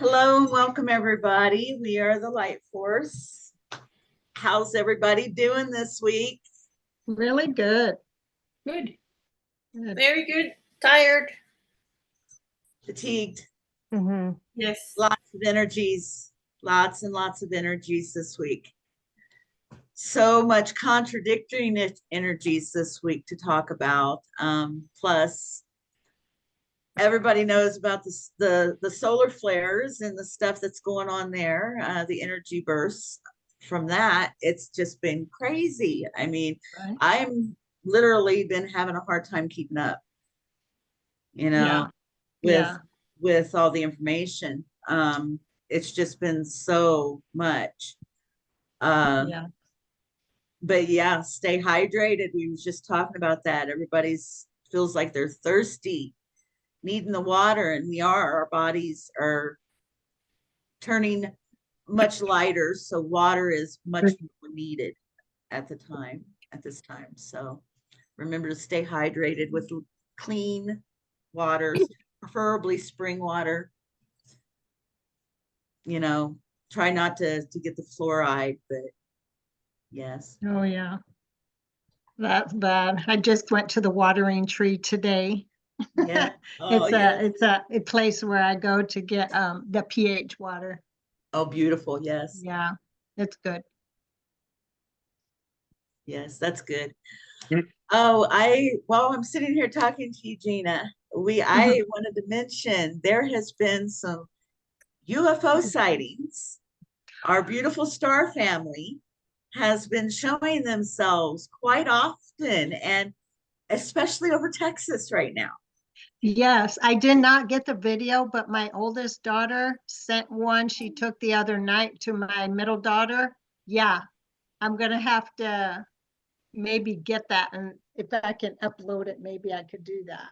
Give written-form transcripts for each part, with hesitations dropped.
Hello and welcome everybody. We are the Light Force. How's everybody doing this week? Really good. Good. Good. Very good. Tired. Fatigued. Yes. Lots of energies, lots and lots of energies this week. So much contradictory energies this week to talk about. Plus, everybody knows about the solar flares and the stuff that's going on there, the energy bursts from that. It's just been crazy. I mean, Right. I'm literally been having a hard time keeping up, Yeah. with Yeah. with all the information. It's just been so much. Yeah. But yeah, stay hydrated. We was just talking about that. Everybody's feels like they're thirsty, needing the water, and we are. Our bodies are turning much lighter, so water is much more needed at this time. So remember to stay hydrated with clean water, preferably spring water. Try not to get the fluoride, but yes. Oh, yeah. That's bad. I just went to the watering tree today. Yeah. Oh, yes. It's a place where I go to get the pH water. Oh, beautiful. Yes. Yeah, it's good. Yes, that's good. Oh, while I'm sitting here talking to you, Gina, I wanted to mention there has been some UFO sightings. Our beautiful star family has been showing themselves quite often, and especially over Texas right now. Yes, I did not get the video, but my oldest daughter sent one she took the other night to my middle daughter. Yeah, I'm gonna have to maybe get that, and if I can upload it, maybe I could do that.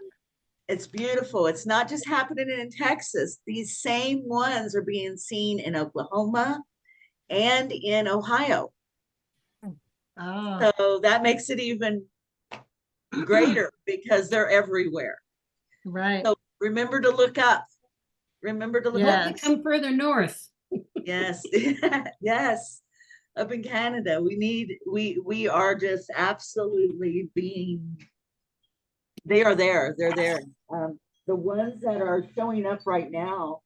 It's beautiful. It's not just happening in Texas. These same ones are being seen in Oklahoma and in Ohio. Oh, So that makes it even greater because they're everywhere. right. So remember to look up. Remember to look Hope up. to come further north. Yes. Yes. Up in Canada, we are just absolutely being, they are there. They're there. The ones that are showing up right now,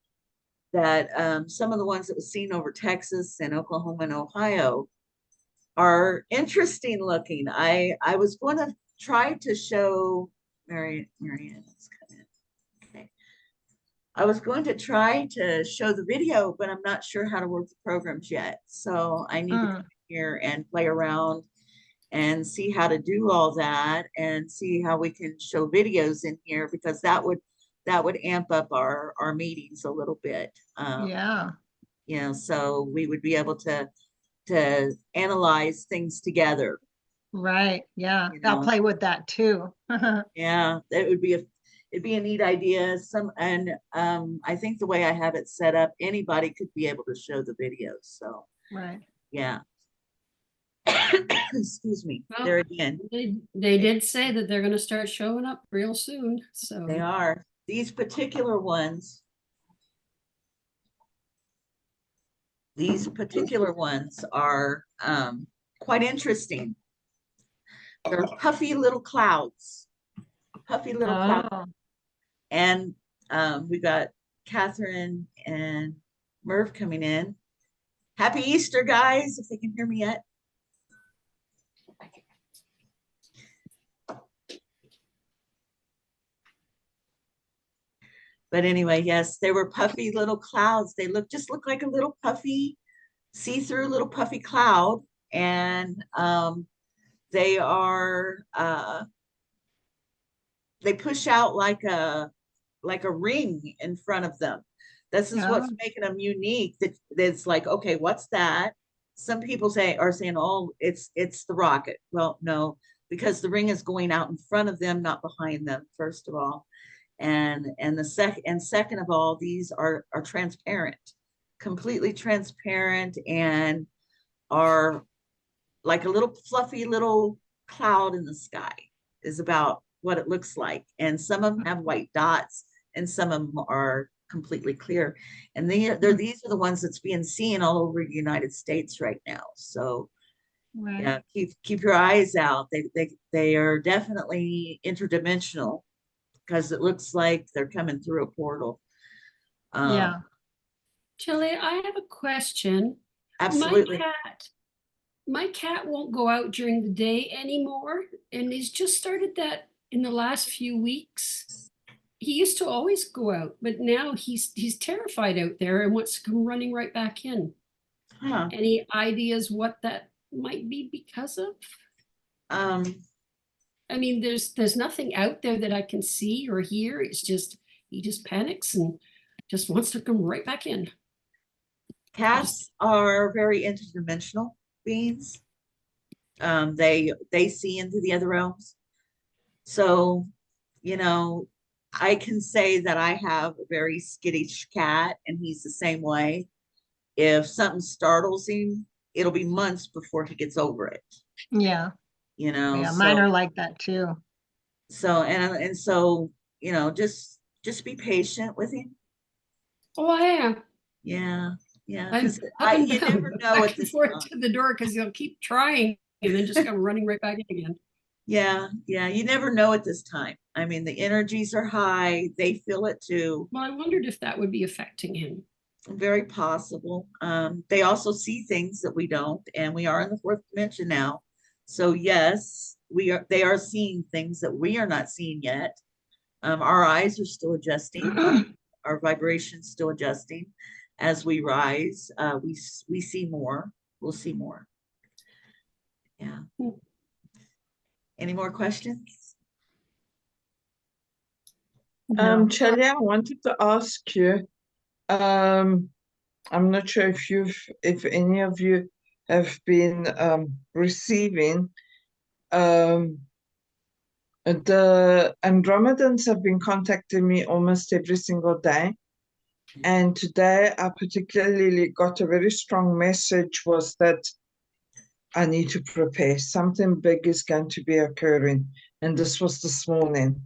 that some of the ones that was seen over Texas and Oklahoma and Ohio are interesting looking. I was going to try to show Marianne. Okay. I was going to try to show the video, but I'm not sure how to work the programs yet. So I need to come here and play around and see how to do all that and see how we can show videos in here, because that would amp up our meetings a little bit. Yeah. So we would be able to analyze things together. Right. Yeah. I'll play with that too. Yeah, it'd be a neat idea. I think the way I have it set up, anybody could be able to show the videos. So Right. yeah. Excuse me. Well, there again. They did say that they're going to start showing up real soon. So They are. These particular ones are quite interesting. They're puffy little clouds. And we got Catherine and Merv coming in. Happy Easter, guys, if they can hear me yet. But anyway, yes, they were puffy little clouds. They just look like a little puffy, see-through little puffy cloud. And they are, they push out like a ring in front of them. This is what's making them unique. That's like, okay, what's that? Some people are saying, oh, it's the rocket. Well, no, because the ring is going out in front of them, not behind them, first of all. And second of all, these are transparent, completely transparent, and are like a little fluffy little cloud in the sky is about what it looks like. And some of them have white dots, and some of them are completely clear. And these are the ones that's being seen all over the United States right now. So Right. yeah, keep your eyes out. They are definitely interdimensional because it looks like they're coming through a portal. Yeah. Shelley, I have a question. Absolutely. My cat won't go out during the day anymore, and he's just started that in the last few weeks. He used to always go out, but now he's terrified out there and wants to come running right back in. Huh. Any ideas what that might be because of? I mean, there's nothing out there that I can see or hear. It's just he just panics and just wants to come right back in. Cats are very interdimensional beings. They see into the other realms. So, you know, I can say that I have a very skittish cat, and he's the same way. If something startles him, it'll be months before he gets over it. Yeah. You know, Yeah. Mine are like that too. So you know, just be patient with him. Oh, I am. Yeah, yeah. I'm 'Cause up and you down, never know back at and this forth time. to the door because he'll keep trying and then just come running right back in again. Yeah, yeah. You never know at this time. I mean, the energies are high. They feel it too. Well, I wondered if that would be affecting him. Very possible. They also see things that we don't, and we are in the fourth dimension now. So yes, they are seeing things that we are not seeing yet. Our eyes are still adjusting, our vibrations still adjusting. As we rise, we see more. We'll see more. Yeah. Any more questions? No. Shelley, I wanted to ask you, I'm not sure if any of you have been receiving, the Andromedans have been contacting me almost every single day. And today I particularly got a very strong message, was that I need to prepare. Something big is going to be occurring. And this was this morning.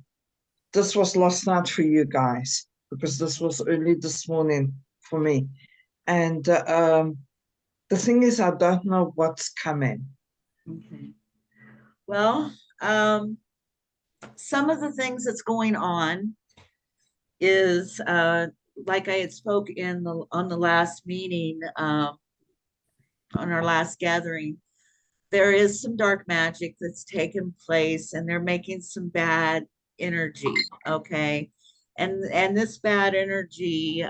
This was last night for you guys, because this was early this morning for me. And the thing is, I don't know what's coming. Okay. Well, some of the things that's going on is like I had spoke on the last meeting, on our last gathering. There is some dark magic that's taken place, and they're making some bad energy. Okay, and this bad energy,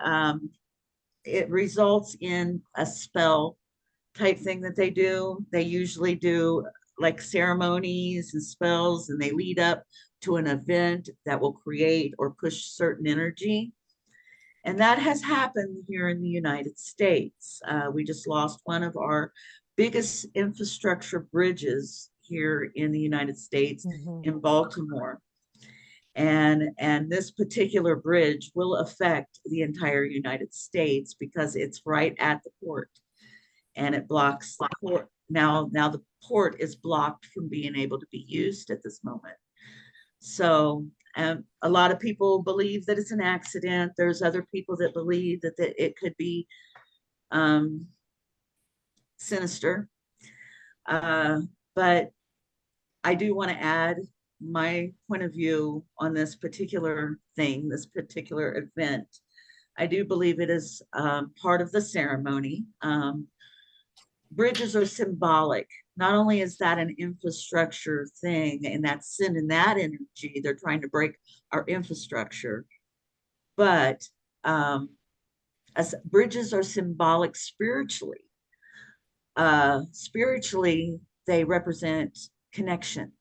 it results in a spell type thing that they do. They usually do like ceremonies and spells, and they lead up to an event that will create or push certain energy. And that has happened here in the United States. We just lost one of our biggest infrastructure bridges here in the United States, in Baltimore. And this particular bridge will affect the entire United States because it's right at the port, and it blocks the port. Now the port is blocked from being able to be used at this moment. So a lot of people believe that it's an accident. There's other people that believe that it could be sinister. But I do want to add my point of view on this particular thing, this particular event. I do believe it is part of the ceremony. Bridges are symbolic. Not only is that an infrastructure thing, and that's sending that energy, they're trying to break our infrastructure, but as bridges are symbolic spiritually. Spiritually, they represent connection,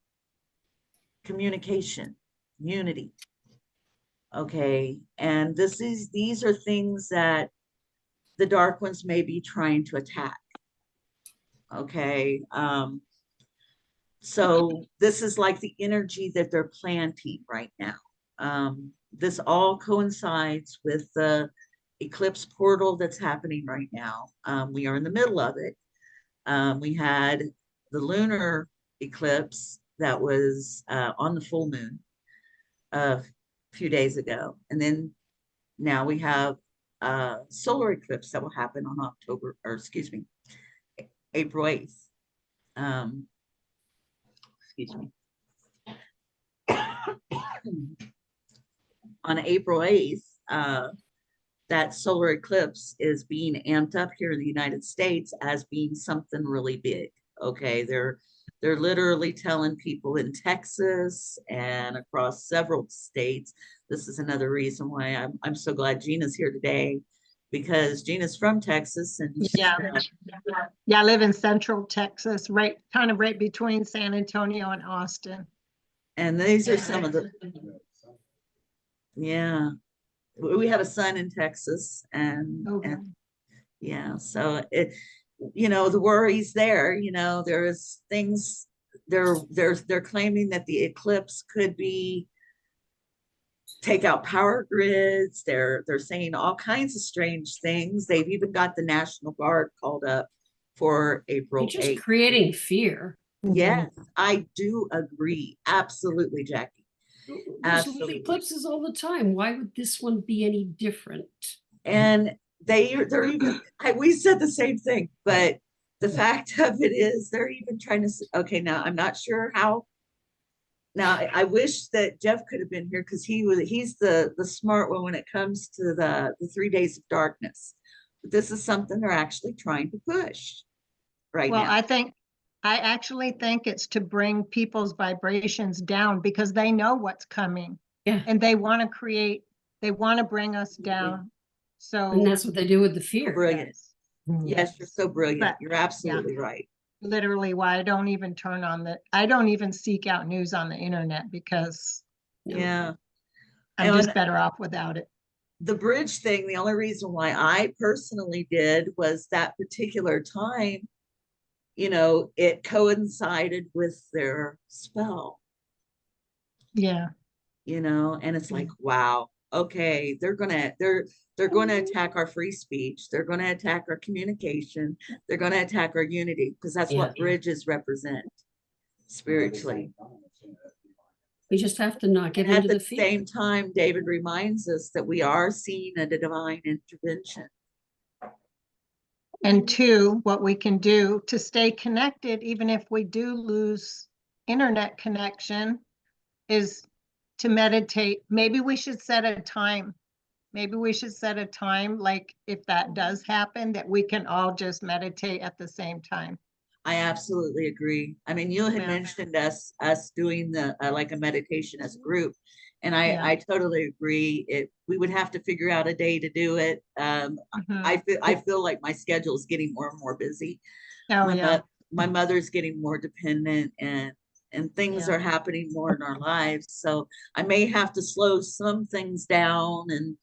communication, unity. Okay, and these are things that the dark ones may be trying to attack. Okay, so this is like the energy that they're planting right now. This all coincides with the eclipse portal that's happening right now. We are in the middle of it. We had the lunar eclipse that was on the full moon a few days ago. And then now we have a solar eclipse that will happen on April 8th. Excuse me. On April 8th, that solar eclipse is being amped up here in the United States as being something really big. Okay, they're literally telling people in Texas and across several states. This is another reason why I'm so glad Gina's here today, because Gina's from Texas and Yeah. Yeah, I live in Central Texas, kind of right between San Antonio and Austin. and these are some of the, yeah, we have a son in Texas, and Okay. yeah, so it, the worries there, there's things they're claiming that the eclipse could be take out power grids. They're saying all kinds of strange things. They've even got the National Guard called up for April It's just 8th. creating fear. Yes, I do agree. Absolutely, Jackie. There's Absolutely. eclipses all the time. Why would this one be any different? And they're even, we said the same thing, but the fact of it is they're even trying to, okay, now I'm not sure how. Now I wish that Jeff could have been here, because he's the smart one when it comes to the 3 days of darkness. But this is something they're actually trying to push right Well, now. I actually think it's to bring people's vibrations down, because they know what's coming. Yeah. And they want to bring us down. And So that's what they do with the fear. Brilliant. Yes, you're so brilliant. But- You're absolutely right. literally why I don't even I don't even seek out news on the internet, because Yeah. I'm And just better off without it. the bridge thing, the only reason why I personally did was that particular time, it coincided with their spell, Yeah. and it's like, wow, okay, they're gonna attack our free speech, they're gonna attack our communication, they're gonna attack our unity, because that's what bridges represent spiritually. We just have to not get And at into the the fear. same time, David reminds us that we are seeing a divine intervention. And two, what we can do to stay connected, even if we do lose internet connection, is to meditate. Maybe we should set a time. Like if that does happen, that we can all just meditate at the same time. I absolutely agree. I mean, you had Yeah. mentioned us doing the like a meditation as a group, and Yeah. I totally agree. We would have to figure out a day to do it. Mhm. I feel like my schedule is getting more and more busy. Oh, yeah. My mother's getting more dependent, and things Yeah. are happening more in our lives. So I may have to slow some things down and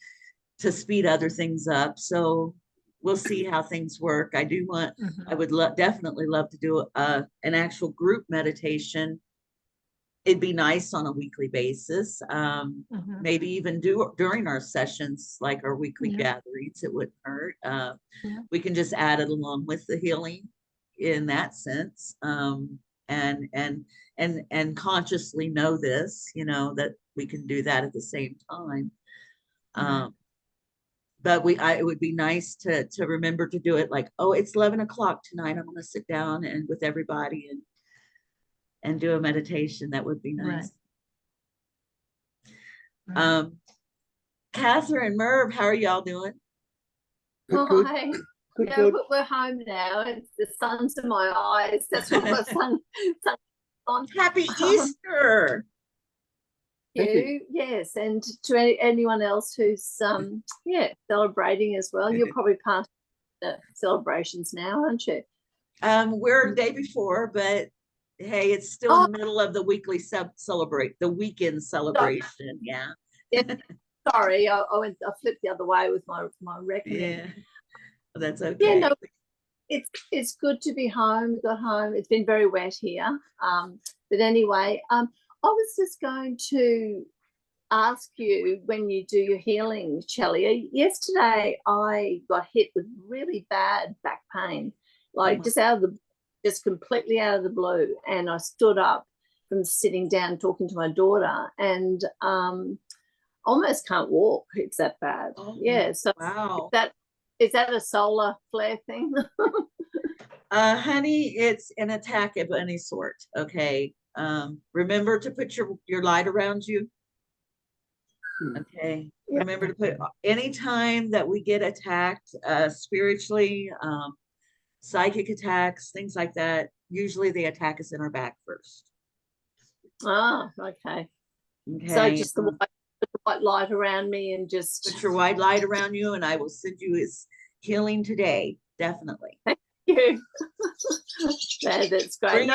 to speed other things up. So we'll see how things work. I Mhm. would definitely love to do an actual group meditation. It'd be nice on a weekly basis. Mhm. Maybe even do during our sessions, like our weekly Yeah. gatherings, it wouldn't hurt. Yeah. We can just add it along with the healing in that sense. And consciously know this, that we can do that at the same time. Right. But it would be nice to remember to do it, like, oh, it's 11 o'clock tonight, I'm going to sit down and with everybody and do a meditation. That would be nice. Right. Catherine, Merv, how are y'all doing? Good. Hi. Yeah, we're home now. It's the sun's in my eyes. That's what the sun on. Happy Easter. You. Yes, and to anyone else who's celebrating as well. You're probably part of the celebrations now, aren't you? We're a day before, but hey, it's still in the middle of the weekly the weekend celebration. Yeah. Sorry, I flipped the other way with my reckoning. Yeah, that's okay. Yeah, no, it's good to be home. Got home. It's been very wet here. But anyway, I was just going to ask you, when you do your healing, Shelley, yesterday I got hit with really bad back pain, like just completely out of the blue. And I stood up from sitting down talking to my daughter, and almost can't walk. It's that bad. Oh, Yeah. So wow. is that a solar flare thing? Honey, it's an attack of any sort. Okay. Remember to put your light around you. Okay. Yeah. Remember to put anytime that we get attacked, spiritually, psychic attacks, things like that, usually they attack us in our back first. Ah, okay. Okay. So just the white light around me and just put your white light around you, and I will send you his healing today. Definitely. you. That's great.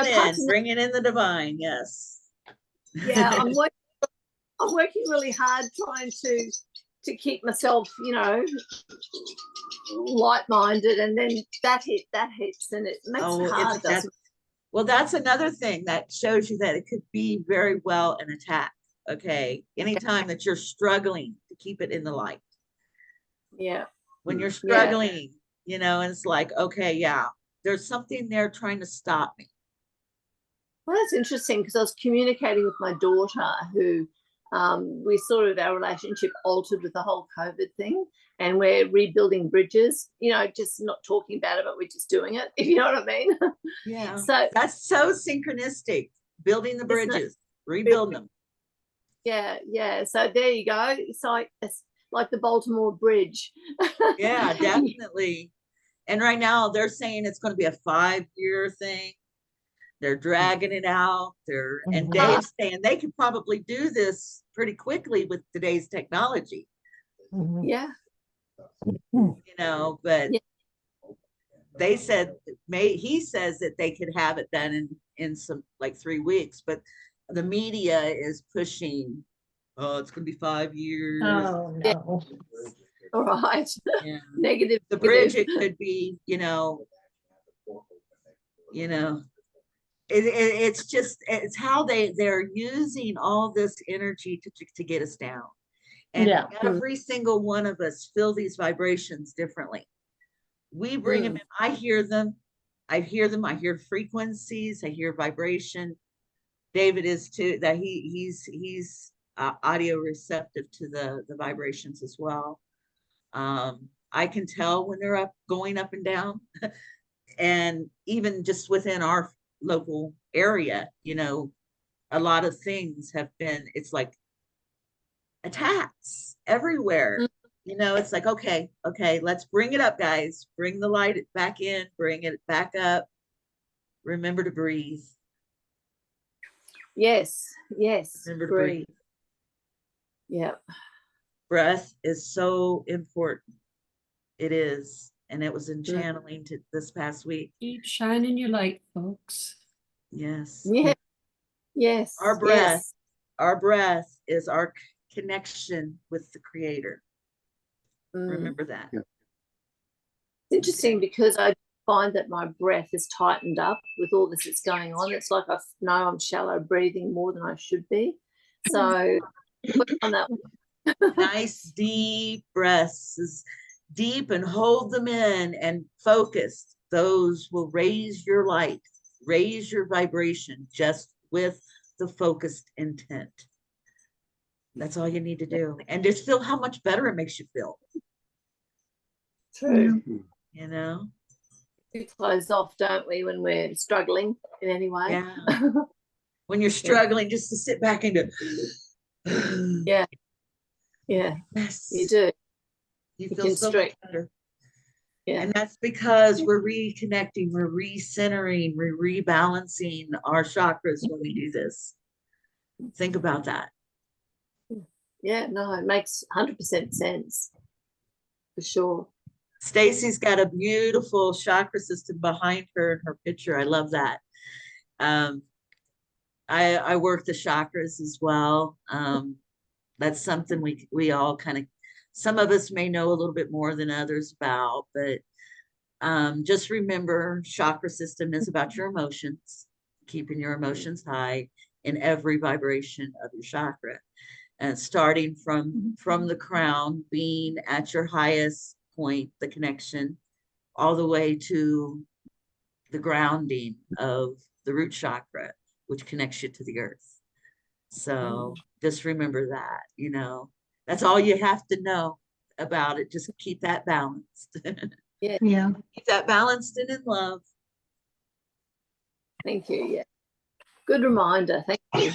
Bring it in the divine. Yes. Yeah, I'm working really hard trying to keep myself, light-minded, and then that hits, and it makes it hard, doesn't it? Well, that's another thing that shows you that it could be very well an attack. Okay. Anytime that you're struggling to keep it in the light. Yeah. When you're struggling, and it's like, okay, yeah, there's something there trying to stop me. Well, that's interesting, because I was communicating with my daughter, who we sort of, our relationship altered with the whole COVID thing, and we're rebuilding bridges, just not talking about it, but we're just doing it, if you know what I mean. Yeah. So that's so synchronistic, building the bridges, rebuilding them. Yeah. So there you go. It's like the Baltimore Bridge. Yeah, definitely. And right now they're saying it's going to be a 5-year thing. They're dragging it out. And Dave's saying they could probably do this pretty quickly with today's technology. Yeah. But they said he says that they could have it done in some like 3 weeks, but the media is pushing, it's going to be 5 years. Oh, no. All right. Yeah. Negative. The bridge, it could be, it's just, it's how they're using all this energy to get us down. And every single one of us feel these vibrations differently. We bring them in. I hear them. I hear frequencies. I hear vibration. David is too, that he's audio receptive to the vibrations as well. I can tell when they're going up and down. And even just within our local area, a lot of things have been, it's like attacks everywhere. It's like, okay, let's bring it up, guys. Bring the light back in, bring it back up. Remember to breathe. Yes. Remember to breathe. Yeah. Breath is so important. It is. And it was in channeling this past week. Keep shining your light, folks. Yes. Yeah. Yes. Our breath is our connection with the Creator. Remember that. Yeah. It's interesting because I find that my breath is tightened up with all this that's going on. It's like I know I'm shallow breathing more than I should be. So work on that one. Nice deep breaths, deep, and hold them in and focus. Those will raise your light, raise your vibration just with the focused intent. That's all you need to do. And just feel how much better it makes you feel. True. We close off, don't we, when we're struggling in any way? Yeah. When you're struggling, just to sit back and go. Yeah. Yes. You do. You feel so much better. Yeah. And that's because we're reconnecting, we're recentering, we're rebalancing our chakras when we do this. Think about that. Yeah, no, it makes 100% sense. For sure. Stacy's got a beautiful chakra system behind her in her picture. I love that. I work the chakras as well. That's something we all kind of, some of us may know a little bit more than others about, but just remember, chakra system is about your emotions, keeping your emotions high in every vibration of your chakra. And starting from the crown, being at your highest point, the connection, all the way to the grounding of the root chakra, which connects you to the earth. So just remember that, That's all you have to know about it. Just keep that balanced. Yeah, Yeah. Keep that balanced and in love. thank you. Yeah, good reminder. Thank you.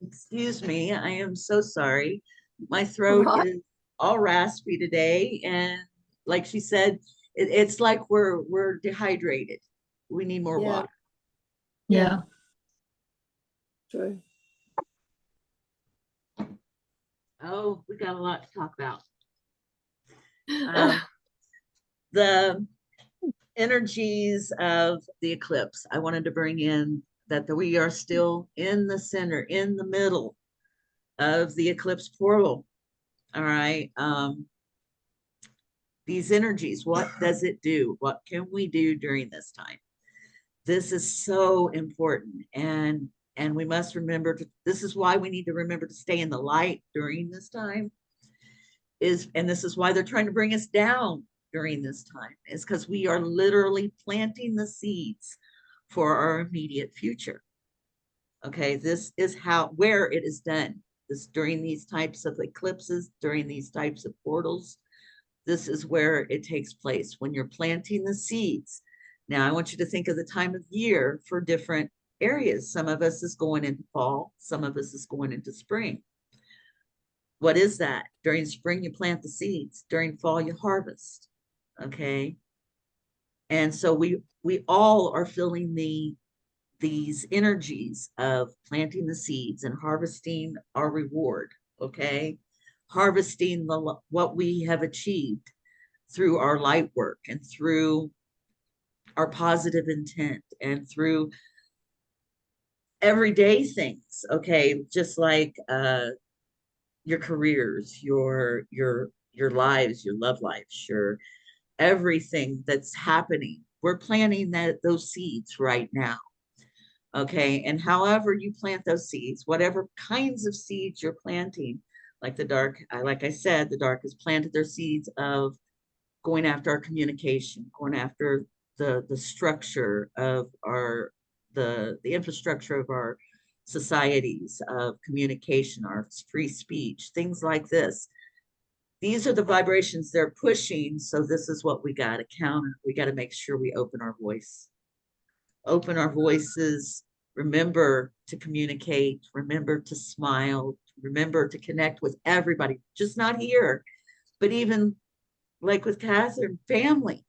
Excuse me, I am so sorry. My throat Right. is all raspy today, and like she said, it's like we're dehydrated. We need more Yeah. water. Yeah. True. Oh, we got a lot to talk about. The energies of the eclipse. I wanted to bring in that we are still in the center, in the middle of the eclipse portal. All right. These energies, what does it do? What can we do during this time? This is so important, and we must remember to, this is why we need to remember to stay in the light during this time, and this is why they're trying to bring us down during this time, is because we are literally planting the seeds for our immediate future. Okay, this is where it is done. This during these types of eclipses, during these types of portals, this is where it takes place, when you're planting the seeds. Now, I want you to think of the time of year for different areas. Some of us is going into fall, some of us is going into spring. What is that? During spring, you plant the seeds. During fall, you harvest. Okay. And so we all are feeling these energies of planting the seeds and harvesting our reward. Okay. Harvesting what we have achieved through our light work and through our positive intent and through everyday things. Okay. Just like your careers, your lives, your love lives, your everything that's happening. We're planting those seeds right now. Okay. And however you plant those seeds, whatever kinds of seeds you're planting, like the dark, like I said, the dark has planted their seeds of going after our communication, going after the structure of the infrastructure of our societies, of communication, our free speech, things like this. These are the vibrations they're pushing. So this is what we got to counter. We got to make sure we open our voice, open our voices, remember to communicate, remember to smile, remember to connect with everybody, just not here, but even like with Catherine, family,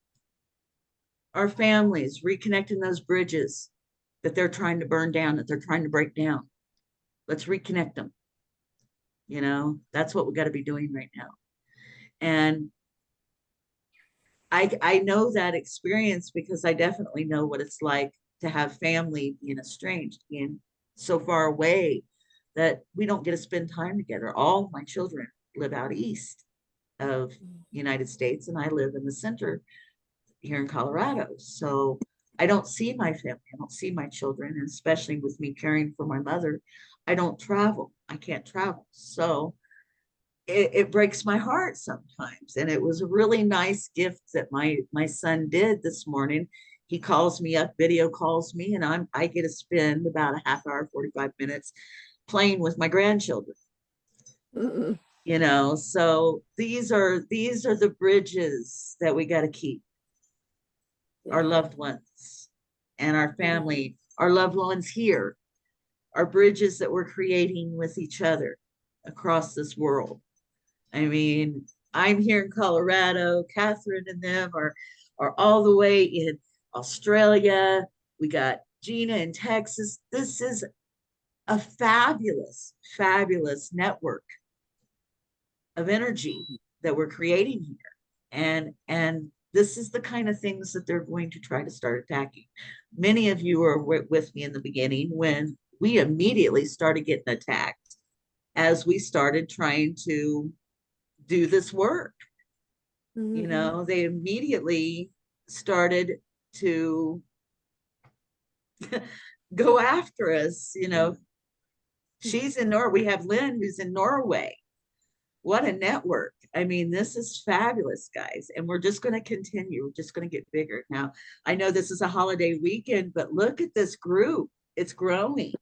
our families, reconnecting those bridges that they're trying to burn down, that they're trying to break down. Let's reconnect them. You know, that's what we got to be doing right now. And I know that experience because I definitely know what it's like to have family being estranged, being so far away that we don't get to spend time together. All my children live out east of the United States, and I live in the center here in Colorado. So I don't see my family. I don't see my children, and especially with me caring for my mother, I don't travel. I can't travel. So it breaks my heart sometimes. And it was a really nice gift that my son did this morning. He calls me up, video calls me, and I get to spend about a half hour, 45 minutes playing with my grandchildren. Mm-mm. You know, so these are the bridges that we got to keep. Our loved ones and our family, our loved ones here, our bridges that we're creating with each other across this world. I mean, I'm here in Colorado. Catherine and them are all the way in Australia. We got Gina in Texas. This is a fabulous, fabulous network of energy that we're creating here. And this is the kind of things that they're going to try to start attacking. Many of you were with me in the beginning when we immediately started getting attacked as we started trying to do this work. Mm-hmm. You know, they immediately started to go after us. You know, she's in Norway. We have Lynn who's in Norway. What a network. I mean, this is fabulous, guys. And we're just going to continue. We're just going to get bigger. Now, I know this is a holiday weekend, but look at this group. It's growing.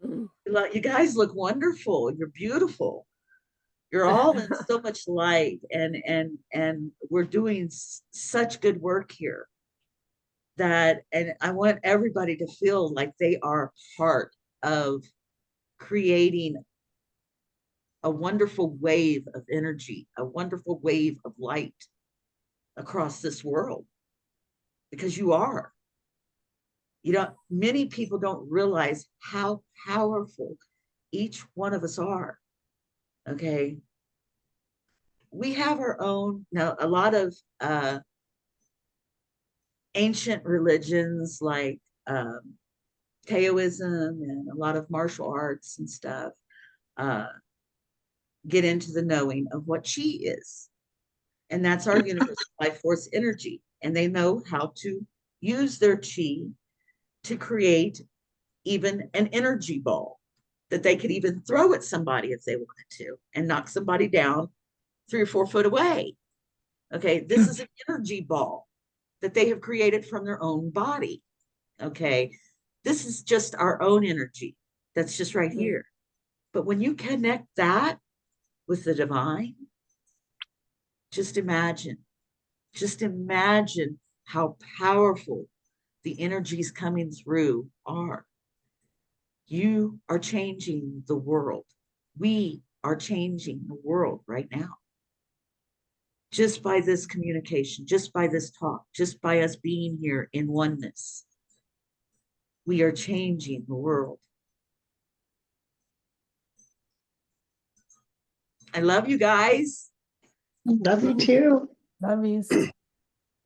Mm. You guys look wonderful. You're beautiful. You're all in so much light, and we're doing such good work here that, and I want everybody to feel like they are part of creating a wonderful wave of energy, a wonderful wave of light across this world, because you are. You know, many people don't realize how powerful each one of us are. Okay. We have our own, now, a lot of ancient religions like Taoism and a lot of martial arts and stuff get into the knowing of what chi is. And that's our universal life force energy. And they know how to use their chi to create even an energy ball that they could even throw at somebody if they wanted to and knock somebody down 3 or 4 foot away. Okay, this is an energy ball that they have created from their own body. Okay, this is just our own energy that's just right here. But when you connect that with the divine, just imagine how powerful the energies coming through are. You are changing the world. We are changing the world right now. Just by this communication, just by this talk, just by us being here in oneness, we are changing the world. I love you guys. Love you too. Love you.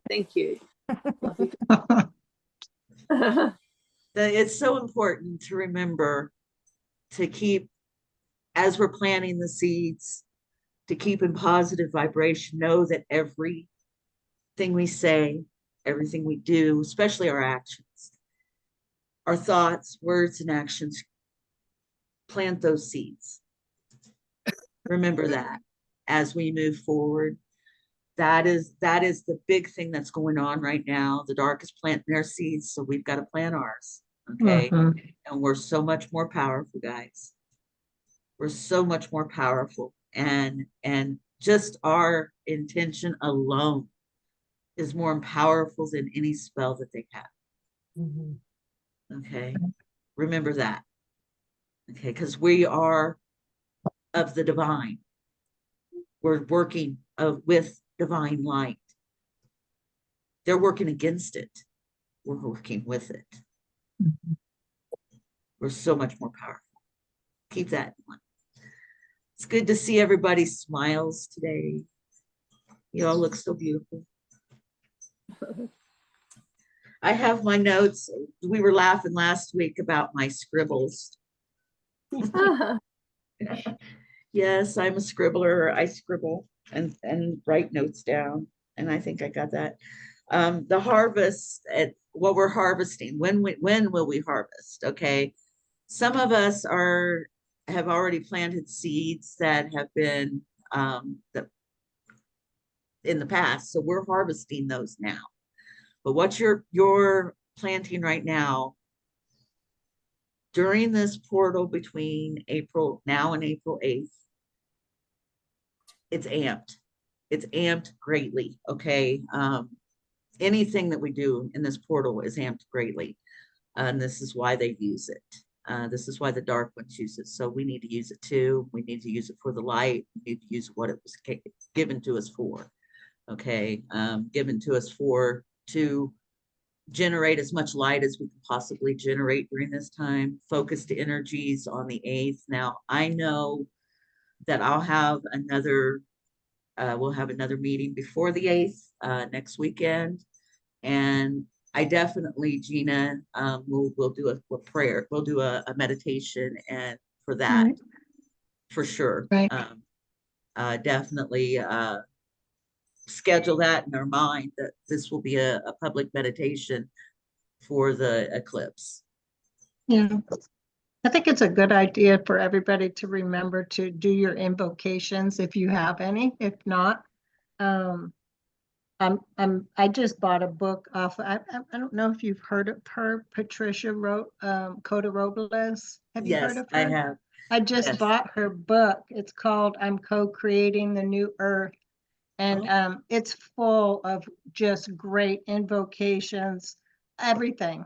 Thank you. It's so important to remember to keep, as we're planting the seeds, to keep in positive vibration. Know that everything we say, everything we do, especially our actions, our thoughts, words, and actions, plant those seeds. Remember that as we move forward. That is the big thing that's going on right now. The dark is planting their seeds, so we've got to plant ours. Okay. And we're so much more powerful, guys. We're so much more powerful. And just our intention alone is more powerful than any spell that they have. Okay. Remember that. Okay, because we are of the divine. We're working with divine light. They're working against it. We're working with it. We're so much more powerful. Keep that in mind. It's good to see everybody's smiles today. You all look so beautiful. I have my notes. We were laughing last week about my scribbles. Yes, I'm a scribbler. I scribble and write notes down. And I think I got that. The harvest, what we're harvesting, when will we harvest? Okay. Some of us have already planted seeds that have been in the past. So we're harvesting those now. But what you're planting right now, during this portal between now and April 8th, it's amped. It's amped greatly. Okay. Anything that we do in this portal is amped greatly. And this is why they use it. This is why the dark ones use it. So we need to use it too. We need to use it for the light. We need to use what it was given to us for. Okay. Given to us to generate as much light as we can possibly generate during this time. Focused energies on the 8th. Now, I know that I'll have we'll have another meeting before the 8th next weekend. And I definitely, Gina, we'll do a prayer. We'll do a meditation and for that, for sure. Right. Definitely schedule that in our mind that this will be a public meditation for the eclipse. Yeah. I think it's a good idea for everybody to remember to do your invocations if you have any. If not, I just bought a book off. I don't know if you've heard of her, Patricia Cota Robles. Have you heard Yes, of I her? have. I just Yes. bought her book. It's called I'm Co-Creating the New Earth. And Oh. it's full of just great invocations, everything.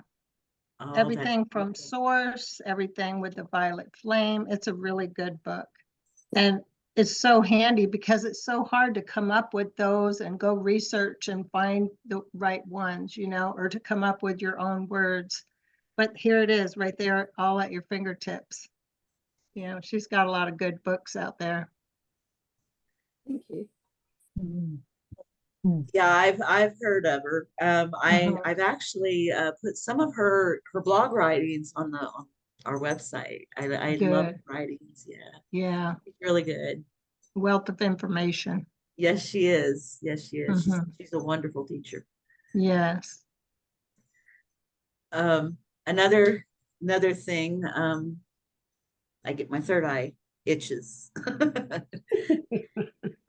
Oh, that's Everything from wonderful. source, everything with the violet flame. It's a really good book. And it's so handy because it's so hard to come up with those and go research and find the right ones, you know, or to come up with your own words. But here it is right there, all at your fingertips. You know, she's got a lot of good books out there. Thank you. Yeah, I've heard of her. I've actually put some of her blog writings on our website. I love her Good. writings. Yeah, Yeah, it's really good. wealth of information. Yes, she is. Yes, she is. Mhm. She's a wonderful teacher. Yes. Another thing, I get my third eye itches.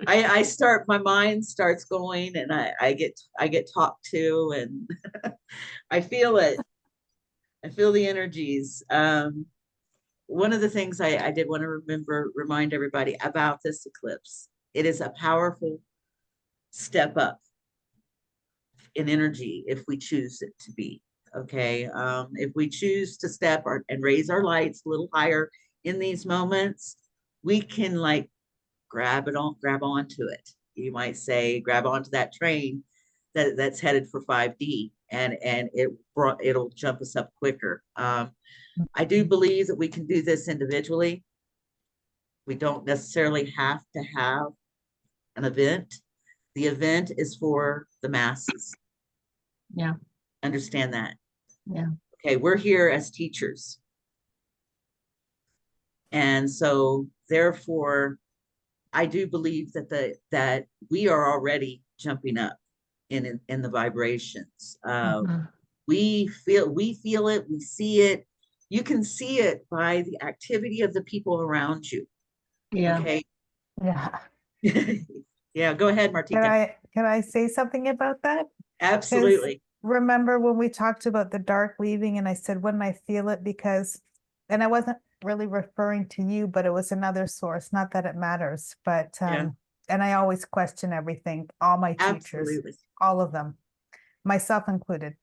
I start, my mind starts going, and I get talked to, and I feel it. I feel the energies. One of the things I did want to remind everybody about this eclipse. It is a powerful step up in energy if we choose it to be. Okay. If we choose to step and raise our lights a little higher in these moments, we can like grab onto it. You might say, grab onto that train that's headed for 5D, and it'll jump us up quicker. I do believe that we can do this individually. We don't necessarily have to have an event. The event is for the masses. Yeah. Understand that. Yeah. Okay, we're here as teachers. And so therefore, I do believe that we are already jumping up in the vibrations. Mhm. We feel it, we see it. You can see it by the activity of the people around you. Yeah. Okay. Yeah. Yeah, go ahead, Martika. Can I say something about that? Absolutely. Remember when we talked about the dark leaving and I said, when I feel it, and I wasn't really referring to you, but it was another source, not that it matters, but, Yeah. and I always question everything, all my teachers, Absolutely. all of them, myself included.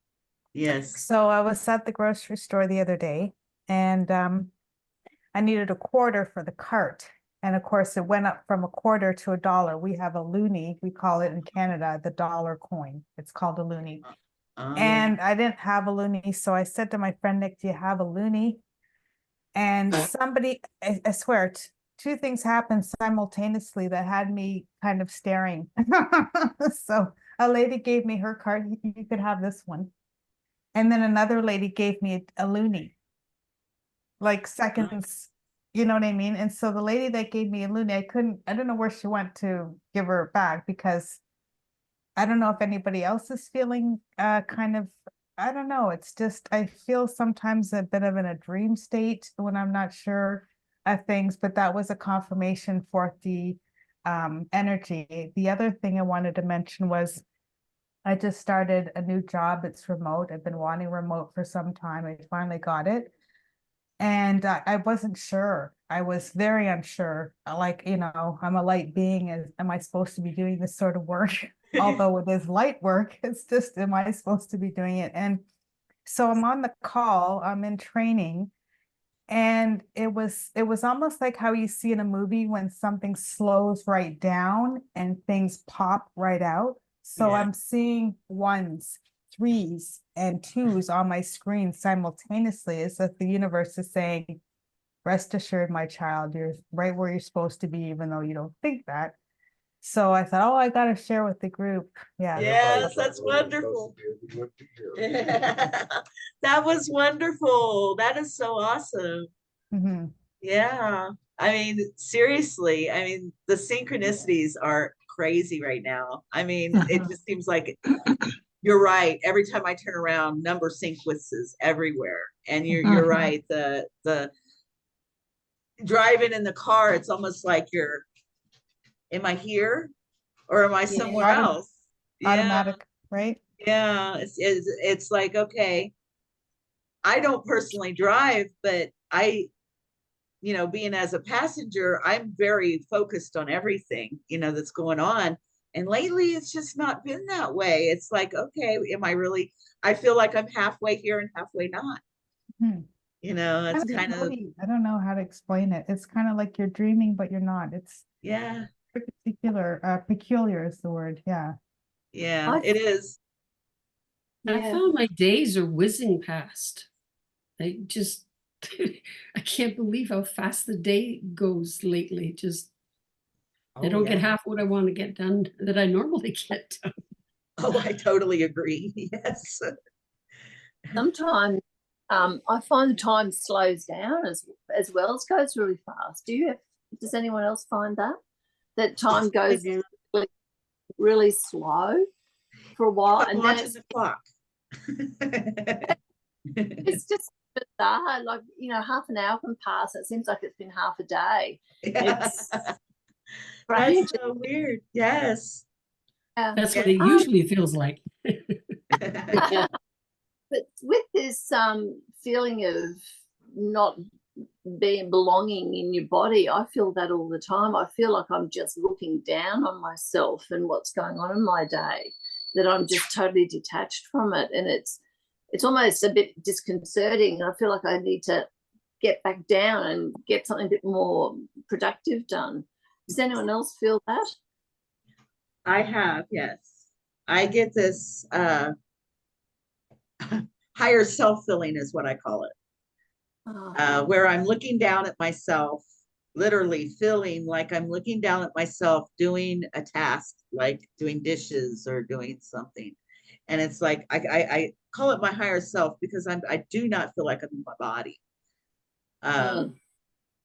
Yes. So I was at the grocery store the other day and I needed a quarter for the cart. And of course, it went up from a quarter to $1. We have a loonie, we call it in Canada, the dollar coin. It's called a loonie. Yeah. And I didn't have a loonie. So I said to my friend Nick, do you have a loonie? And somebody, I swear, two things happened simultaneously that had me kind of staring. So a lady gave me her card. You could have this one. And then another lady gave me a loonie, like seconds, you know what I mean? And so the lady that gave me a loonie, I don't know where she went to give her it back, because I don't know if anybody else is feeling kind of, I don't know. It's just, I feel sometimes a bit of in a dream state when I'm not sure of things, but that was a confirmation for the energy. The other thing I wanted to mention was I just started a new job. It's remote. I've been wanting remote for some time. I finally got it. And I wasn't sure. I was very unsure. Like, you know, I'm a light being. Am I supposed to be doing this sort of work? Although it is light work, it's just, am I supposed to be doing it? And so I'm on the call, I'm in training. And it was almost like how you see in a movie when something slows right down and things pop right out. So Yeah. I'm seeing ones, threes, and twos on my screen simultaneously, as if the universe is saying, rest assured, my child, you're right where you're supposed to be, even though you don't think that. So I thought, oh, I got to share with the group. Yeah. Yes, that's wonderful. That was wonderful. That is so awesome. Mm-hmm. Yeah. I mean, seriously, I mean, the synchronicities are crazy right now. I mean, it just seems like you're right. Every time I turn around, number sequences everywhere. And you're right. The driving in the car, it's almost like am I here or am I somewhere else? Yeah. automatic, right? Yeah, it's like, okay, I don't personally drive, but being as a passenger, I'm very focused on everything, that's going on. And lately it's just not been that way. It's like, okay, I feel like I'm halfway here and halfway not. Hmm. It's kind of, I don't know how to explain it. It's kind of like you're dreaming, but you're not. It's yeah, peculiar is the word. Yeah. yeah, it is. I Yeah. found my days are whizzing past. I just, I can't believe how fast the day goes lately. Just, I Oh, don't get yeah. half what I want to get done that I normally get done. Oh, I totally agree. Yes. Sometimes I find the time slows down as well. It goes really fast. Does anyone else find that time goes really, really slow for a while, I'm and then watching the clock. it's just bizarre. Like, half an hour can pass. It seems like it's been half a day. It's strange. That's so weird. Yes. Yeah. That's what it usually feels like. But with this feeling of not belonging in your body, I feel that all the time. I feel like I'm just looking down on myself and what's going on in my day, that I'm just totally detached from it, and it's almost a bit disconcerting. I feel like I need to get back down and get something a bit more productive done. Does anyone else feel that? I have, yes. I get this higher self feeling is what I call it. Where I'm looking down at myself, literally feeling like I'm looking down at myself doing a task, like doing dishes or doing something. And it's like, I call it my higher self because I do not feel like I'm in my body.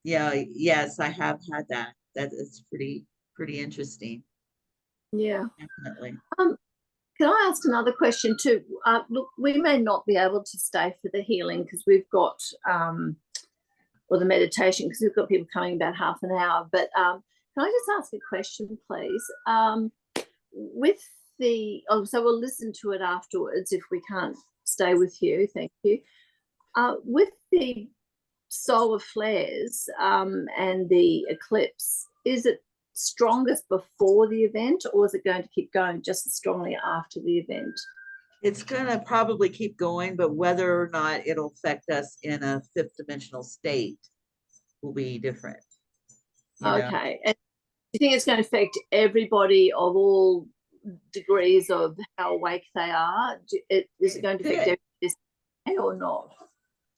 Yeah, yes, I have had that. That is pretty interesting. Yeah. Definitely. Can I ask another question too? Look, we may not be able to stay for the healing because we've got, or the meditation, because we've got people coming about half an hour. But can I just ask a question, please? So we'll listen to it afterwards if we can't stay with you. Thank you. With the solar flares and the eclipse, is it strongest before the event, or is it going to keep going just as strongly after the event? It's going to probably keep going, but whether or not it'll affect us in a fifth dimensional state will be different. Okay. And do you think it's going to affect everybody of all degrees of how awake they are? Is it going to affect everybody or not?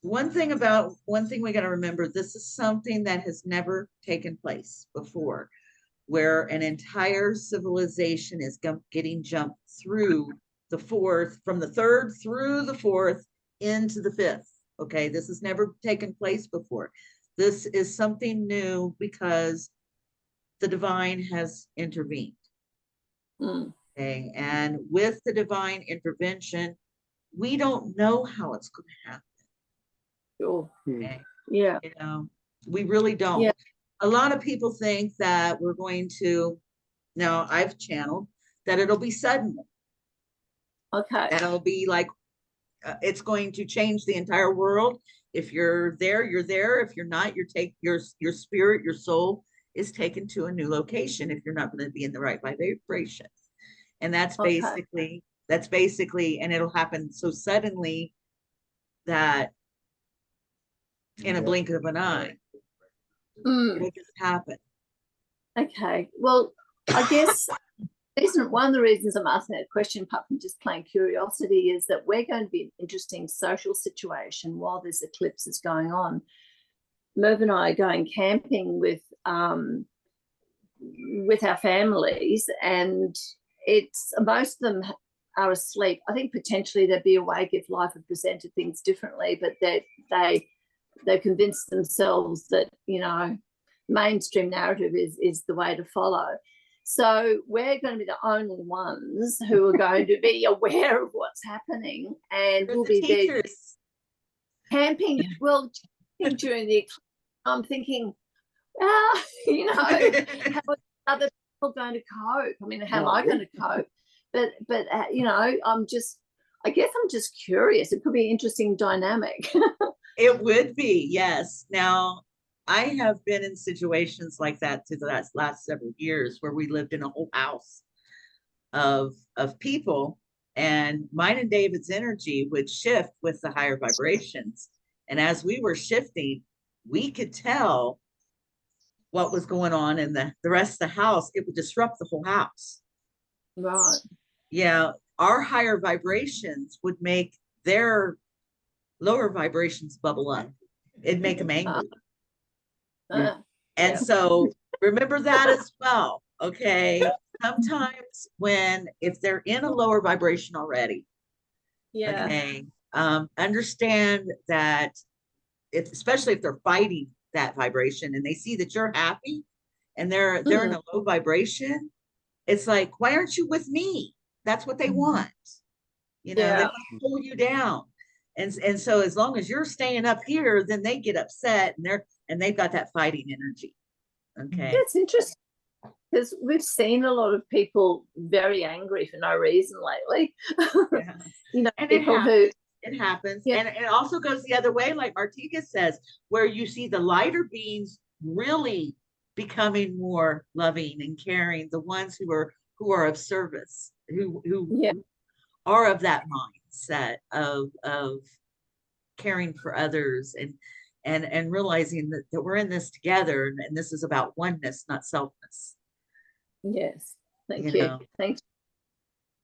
One thing we got to remember, this is something that has never taken place before, where an entire civilization is getting jumped through the fourth, from the third through the fourth into the fifth. Okay, this has never taken place before. This is something new because the divine has intervened. Okay, and with the divine intervention, we don't know how it's going to happen. Sure. Okay? Yeah. We really don't. Yeah. A lot of people think that we're going to, now I've channeled that it'll be sudden. Okay. And it'll be like, it's going to change the entire world. If you're there, you're there. If you're not, your spirit, your soul is taken to a new location if you're not going to be in the right vibration. And that's basically, and it'll happen so suddenly that in a blink of an eye, it'll just happen. Okay. Well, I guess one of the reasons I'm asking that question, apart from just plain curiosity, is that we're going to be in an interesting social situation while this eclipse is going on. Merv and I are going camping with our families, and most of them are asleep. I think potentially they'd be awake if life had presented things differently, but they convinced themselves that, mainstream narrative is the way to follow. So we're going to be the only ones who are going to be aware of what's happening, and we'll be there camping. Well, during the eclipse, I'm thinking, how are other people going to cope? I mean, how am I going to cope? but you know, I guess I'm just curious. It could be an interesting dynamic. It would be, yes. Now, I have been in situations like that to the last several years where we lived in a whole house of people, and mine and David's energy would shift with the higher vibrations. And as we were shifting, we could tell what was going on in the rest of the house. It would disrupt the whole house. Right. Yeah, our higher vibrations would make their lower vibrations bubble up. It'd make them angry. Yeah. And so remember that as well. Okay. Sometimes if they're in a lower vibration already, Yeah. okay, understand that especially if they're fighting that vibration and they see that you're happy and they're in a low vibration, it's like, why aren't you with me? That's what they want. You know, they want to pull you down. And so as long as you're staying up here, then they get upset and they've got that fighting energy. Okay. It's interesting because we've seen a lot of people very angry for no reason lately. Yeah. You know, And people it happens. Yeah. And it also goes the other way, like Martika says, where you see the lighter beings really becoming more loving and caring, the ones who are of service, who are of that mindset of caring for others and realizing that we're in this together, and this is about oneness, not selfness. Yes. Thank You you. know. Thank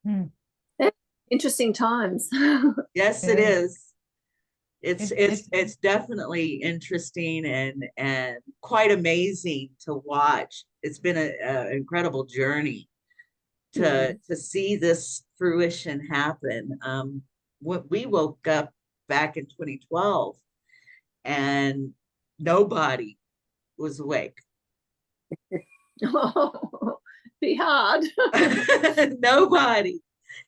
Hmm. you. Interesting times. Yes, It it is. It- It's definitely interesting and quite amazing to watch. It's been an incredible journey to see this fruition happen. We woke up back in 2012 and nobody was awake. Oh, be hard. Nobody.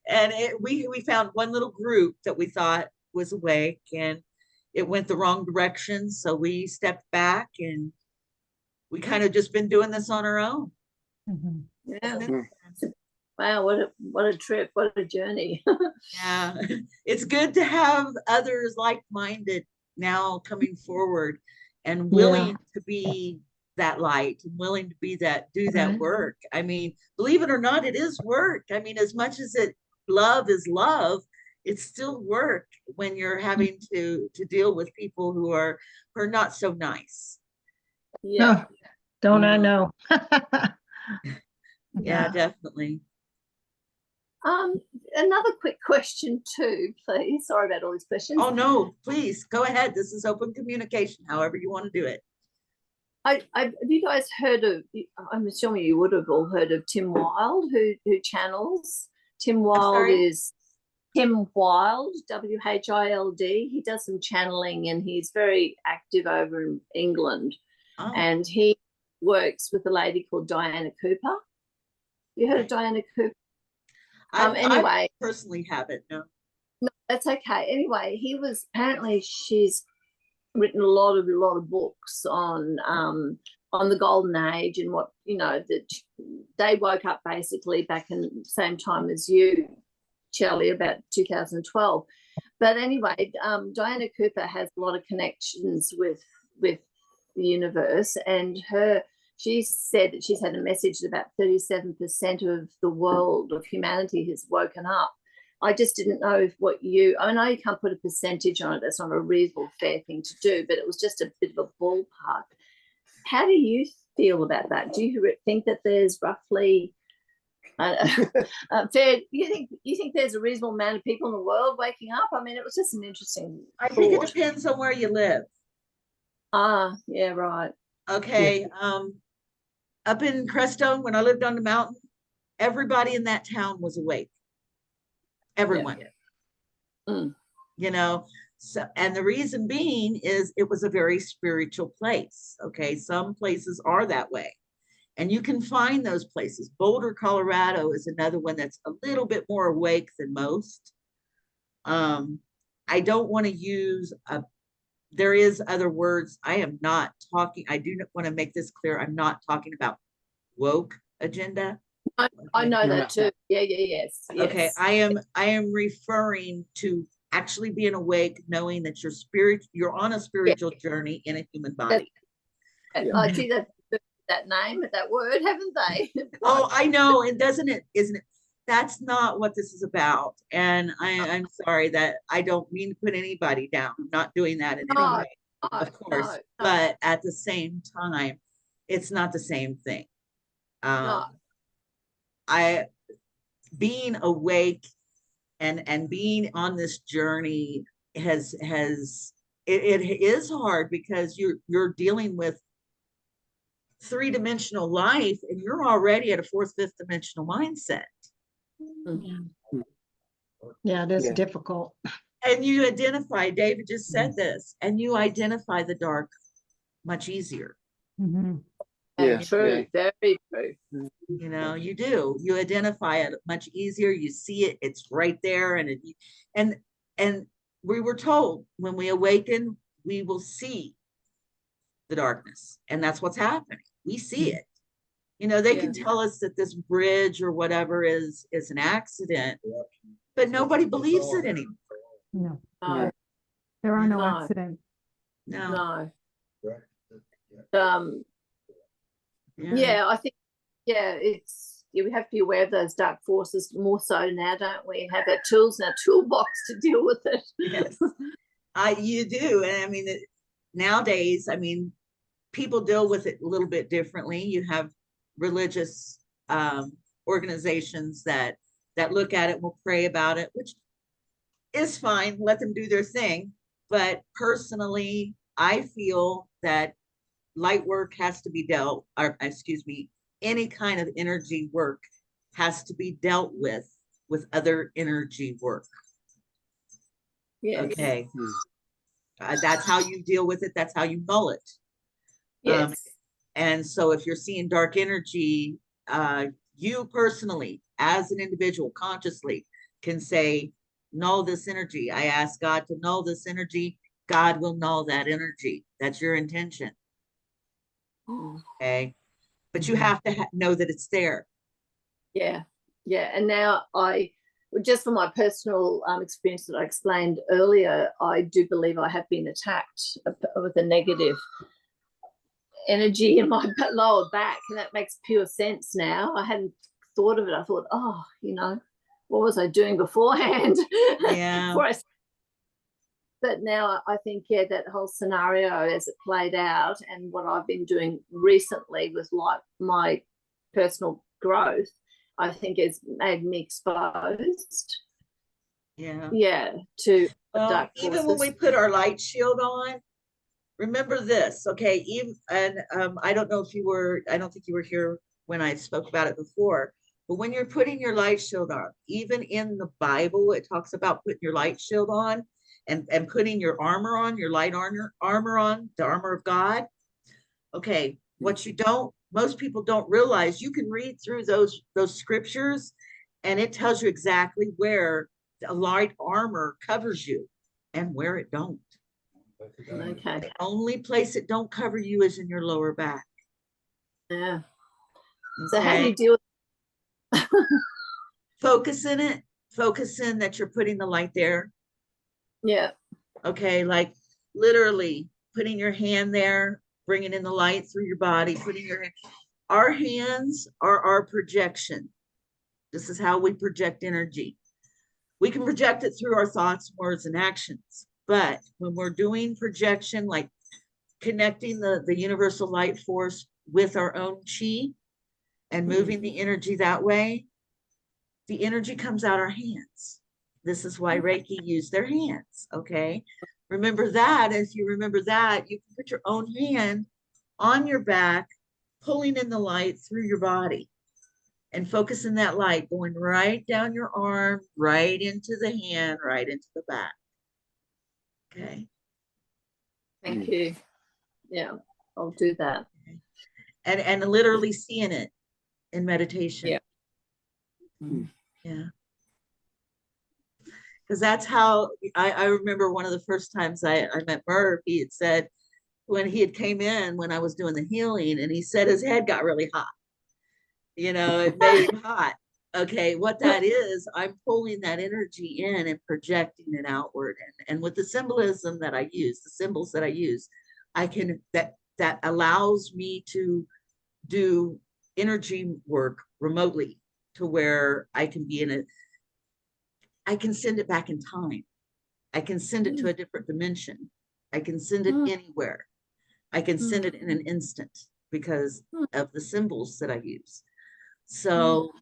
And we found one little group that we thought was awake, and it went the wrong direction. So we stepped back and we kind of just been doing this on our own. Mhm. Yeah. Wow, what a trip, what a journey. Yeah, it's good to have others like-minded now coming forward and willing to be that light and willing to be do that work. I mean, believe it or not, it is work. I mean, as much as love is love, it's still work when you're having to deal with people who are not so nice. Yeah. Oh, don't I know? Yeah, definitely. Another quick question too, please. Sorry about all these questions. Oh no, please go ahead. This is open communication, however you want to do it. Have you guys heard of, I'm assuming you would have all heard of Tim Wilde, who channels. Tim Wilde is Tim Wilde, WHILD. He does some channeling and he's very active over in England. Oh. And he works with a lady called Diana Cooper. You heard of Diana Cooper? Anyway, I personally haven't. No, that's okay. Anyway, she's written a lot of books on the golden age and what, you know, that they woke up basically back in the same time as you, Shelley, about 2012. But anyway, Diana Cooper has a lot of connections with the universe, and she said that she's had a message that about 37% of the world of humanity has woken up. I just didn't know I know you can't put a percentage on it. That's not a reasonable, fair thing to do, but it was just a bit of a ballpark. How do you feel about that? Do you think that there's roughly fair? You think there's a reasonable amount of people in the world waking up? I mean, it was just an interesting I think it depends on where you live. Yeah, right. Okay. Up in Crestone, when I lived on the mountain, everybody in that town was awake. Everyone. You know, so, and the reason being is it was a very spiritual place. Okay, some places are that way, and you can find those places. Boulder, Colorado is another one that's a little bit more awake than most. I don't want to use there is other words. I am not talking. I do want to make this clear. I'm not talking about woke agenda. I know Yeah. that too. Yeah, yes. Okay, Yes. I am referring to actually being awake, knowing that you're on a spiritual journey in a human body. I see that name, that word, haven't they? Oh, I know, and isn't it? That's not what this is about. And I'm sorry that I don't mean to put anybody down. I'm not doing that in any No, way, of course. no, But at the same time, it's not the same thing. no. I being awake and being on this journey it is hard because you're dealing with three-dimensional life and you're already at a fourth, fifth dimensional mindset. Yeah, it is Yeah. difficult. And you identify, David just said this, and you identify the dark much easier. Mhm. Yeah, True, very true. You know, you do. You identify it much easier. You see it. It's right there. And we were told when we awaken, we will see the darkness, and that's what's happening. We see it. You know, they can tell us that this bridge or whatever is an accident, but nobody believes it anymore. No, No, there are no No. accidents. No. no. Yeah, I think, we have to be aware of those dark forces more so now, don't we? Have our tools in our toolbox to deal with it. Yes. You do. And I mean, nowadays, I mean, people deal with it a little bit differently. You have religious organizations that look at it, will pray about it, which is fine. Let them do their thing. But personally, I feel that light work has to be dealt, or excuse me, any kind of energy work has to be dealt with other energy work. Yes. Okay. That's how you deal with it. That's how you null it. Yes. And so if you're seeing dark energy, you personally, as an individual, consciously can say, null this energy. I ask God to null this energy. God will null that energy. That's your intention. Okay. But you have to know that it's there. Yeah. And now just from my personal experience that I explained earlier, I do believe I have been attacked with a negative energy in my lower back, and that makes pure sense now. I hadn't thought of it. I thought, what was I doing beforehand? Yeah. But now I think, that whole scenario as it played out and what I've been doing recently with my personal growth, I think has made me exposed. Yeah. To Well, even when we put our light shield on, remember this, okay? I don't know if I don't think you were here when I spoke about it before, but when you're putting your light shield on, even in the Bible, it talks about putting your light shield on and putting your armor on, your light armor on, the armor of God. Okay, most people don't realize, you can read through those scriptures and it tells you exactly where the light armor covers you and where it don't. Okay. The only place it don't cover you is in your lower back. Yeah. Okay? So how do you deal with Focus in it. Focus in that you're putting the light there. Yeah. Okay, like literally putting your hand there, bringing in the light through your body, our hands are our projection. This is how we project energy. We can project it through our thoughts, words, and actions. But when we're doing projection, like connecting the universal light force with our own chi and moving the energy that way, the energy comes out our hands. This is why Reiki used their hands, okay? Remember that. If you remember that, you can put your own hand on your back, pulling in the light through your body and focusing that light going right down your arm, right into the hand, right into the back. Okay. Thank you. Yeah, I'll do that. And literally seeing it in meditation. Yeah. Yeah. Because that's how I remember one of the first times I met Murph, he had said when he had came in when I was doing the healing, and he said his head got really hot. You know, it made him hot. Okay, what that is, I'm pulling that energy in and projecting it outward. And with the symbolism that I use, the symbols that I use, I can, that allows me to do energy work remotely, to where I can be in a, I can send it back in time. I can send it to a different dimension. I can send it anywhere. I can send it in an instant because of the symbols that I use. So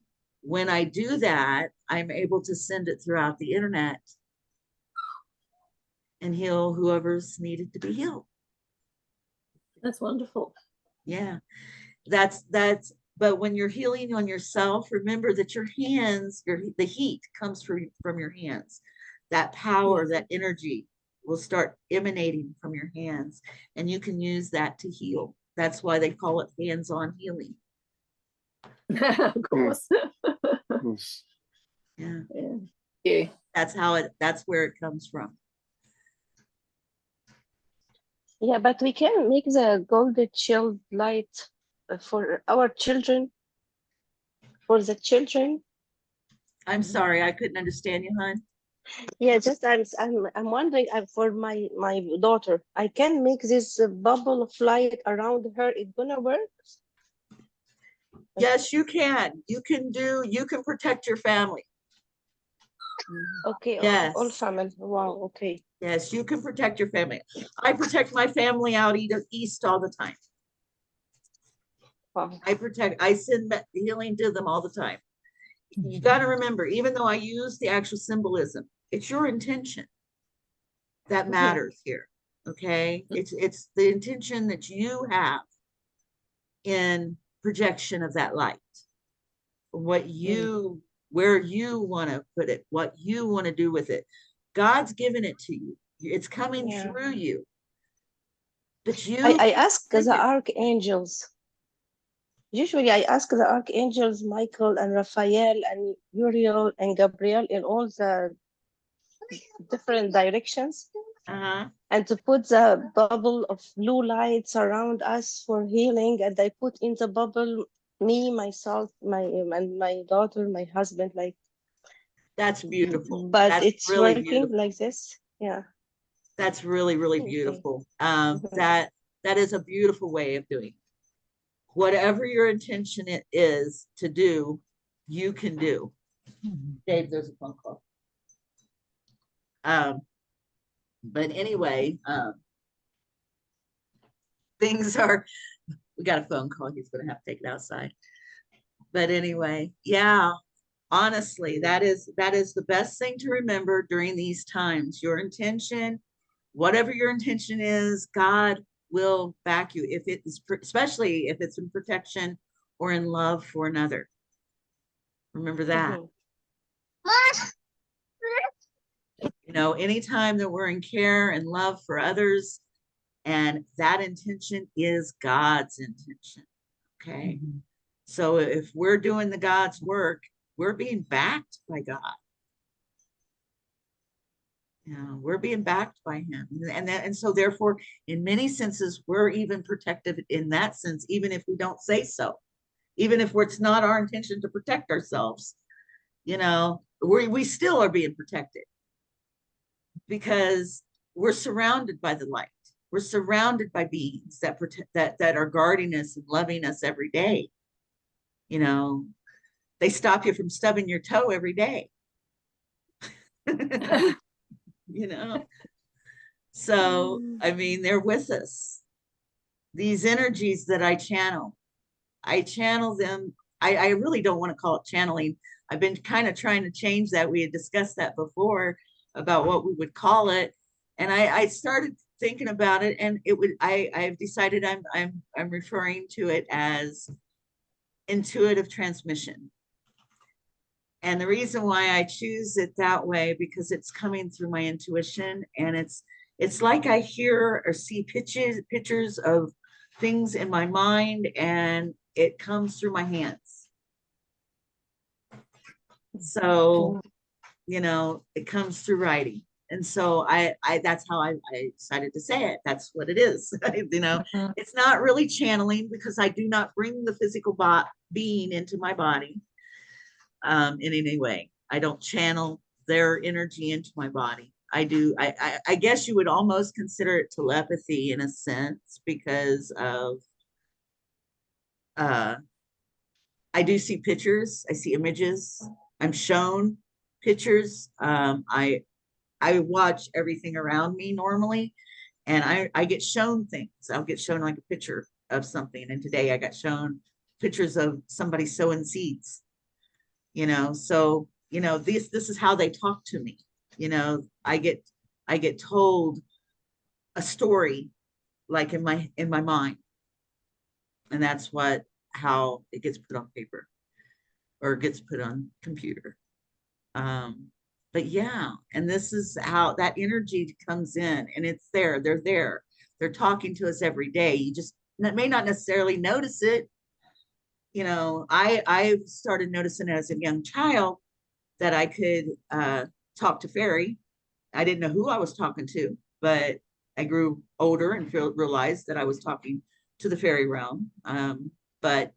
when I do that, I'm able to send it throughout the internet and heal whoever's needed to be healed. That's wonderful. Yeah, that's, but when you're healing on yourself, remember that your hands, the heat comes from your hands. That power, that energy will start emanating from your hands, and you can use that to heal. That's why they call it hands-on healing. Of course. Yeah. Yeah. That's where it comes from. Yeah, but we can make the golden shield light for our children, for the children. I'm sorry, I couldn't understand you, hon. Yeah, just I'm wondering for my daughter, I can make this bubble of light around her. It's gonna work? Yes, you can. You can protect your family. Okay, Yes. all family. Wow, okay. Yes, you can protect your family. I protect my family out east all the time. Wow. I send healing to them all the time. You got to remember, even though I use the actual symbolism, it's your intention that matters here. Okay, it's the intention that you have in projection of that light, what you, where you want to put it, what you want to do with it. God's given it to you. It's coming through you. But I ask the archangels. Usually I ask the archangels, Michael and Raphael and Uriel and Gabriel in all the different directions. And to put the bubble of blue lights around us for healing. And I put in the bubble me, myself, and my daughter, my husband, like. That's beautiful. But that's it's really working beautiful. like this. Yeah. That's really, really beautiful. That is a beautiful way of doing it. Whatever your intention it is to do, you can do. Dave, there's a phone call. But anyway, things are, we got a phone call. He's going to have to take it outside. But anyway, yeah, honestly, that is the best thing to remember during these times. Your intention, whatever your intention is, God will back you, if it is, especially if it's in protection or in love for another. Remember that. You know, anytime that we're in care and love for others, and that intention is God's intention. Okay. So if we're doing the God's work, we're being backed by God. Yeah, we're being backed by him. And so therefore, in many senses, we're even protected in that sense, even if we don't say so. Even if it's not our intention to protect ourselves, you know, we still are being protected because we're surrounded by the light. We're surrounded by beings that protect, that are guarding us and loving us every day. You know, they stop you from stubbing your toe every day. You know, so I mean, they're with us. These energies that I channel them. I really don't want to call it channeling. I've been kind of trying to change that. We had discussed that before about what we would call it, and I started thinking about it, and I've decided I'm referring to it as intuitive transmission. And the reason why I choose it that way, because it's coming through my intuition, and it's like I hear or see pictures of things in my mind, and it comes through my hands. So, you know, it comes through writing And so that's how I decided to say it. That's what it is. You know, Mhm. it's not really channeling because I do not bring the physical being into my body in any way. I don't channel their energy into my body. I do. I guess you would almost consider it telepathy in a sense because of I do see pictures. I see images. I'm shown pictures. I watch everything around me normally, and I get shown things. I'll get shown like a picture of something. And today I got shown pictures of somebody sowing seeds, you know. So, you know, this is how they talk to me. You know, I get told a story like in my mind. And that's how it gets put on paper or gets put on computer. But yeah, and this is how that energy comes in, and it's there. They're there. They're talking to us every day. You just may not necessarily notice it. You know, I started noticing as a young child that I could talk to fairy. I didn't know who I was talking to, but I grew older and realized that I was talking to the fairy realm. But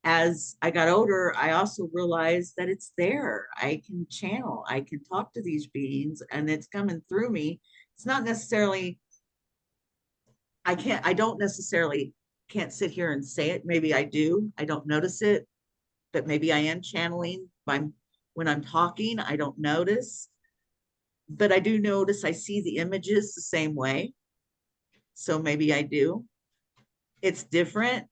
as I got older, I also realized that it's there. I can channel, I can talk to these beings, and it's coming through me. It's not necessarily, I don't necessarily can't sit here and say it. Maybe I do. I don't notice it, but maybe I am channeling when I'm talking. I don't notice, but I do notice I see the images the same way. So maybe I do. It's different,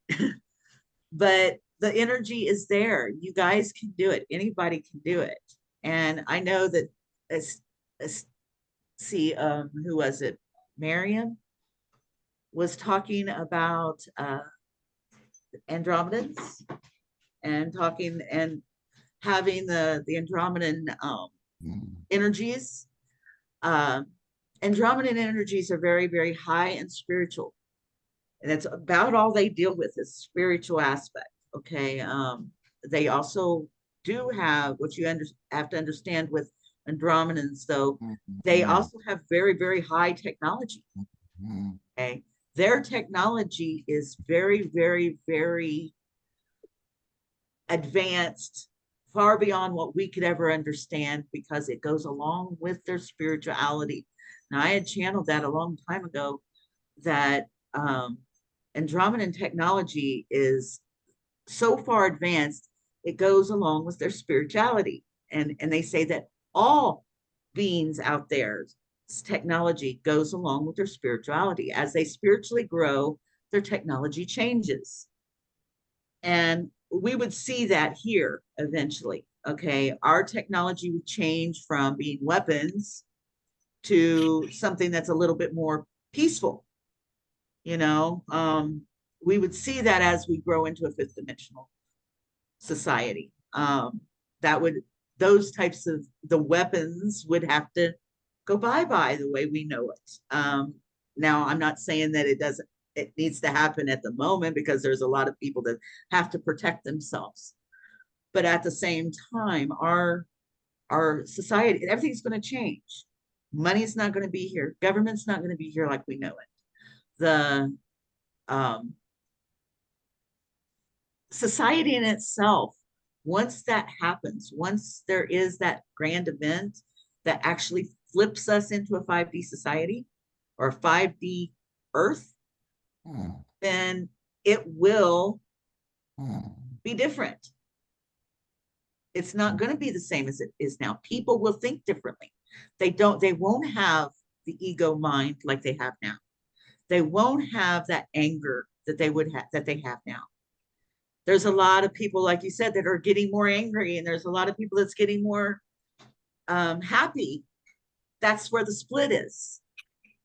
but the energy is there. You guys can do it. Anybody can do it. And I know that who was it? Mariam was talking about Andromedans and talking and having the Andromedan energies. Andromedan energies are very, very high and spiritual. And that's about all they deal with is spiritual aspect. Okay. They also do have what you have to understand with Andromedans, though, they also have very, very high technology. Okay. Their technology is very, very, very advanced, far beyond what we could ever understand because it goes along with their spirituality. Now, I had channeled that a long time ago that Andromedan technology is so far advanced, it goes along with their spirituality. And they say that all beings out there's technology goes along with their spirituality. As they spiritually grow, their technology changes. And we would see that here eventually. Okay, our technology would change from being weapons to something that's a little bit more peaceful. You know, we would see that as we grow into a fifth dimensional society. Those types of the weapons would have to go bye-bye the way we know it. Now, I'm not saying that it needs to happen at the moment because there's a lot of people that have to protect themselves. But at the same time, our society, everything's going to change. Money's not going to be here. Government's not going to be here like we know it. The society in itself, once that happens, once there is that grand event that actually flips us into a 5D society or 5D Earth, then it will be different. It's not going to be the same as it is now. People will think differently. They won't have the ego mind like they have now. They won't have that anger that they have now. There's a lot of people, like you said, that are getting more angry, and there's a lot of people that's getting more happy. That's where the split is.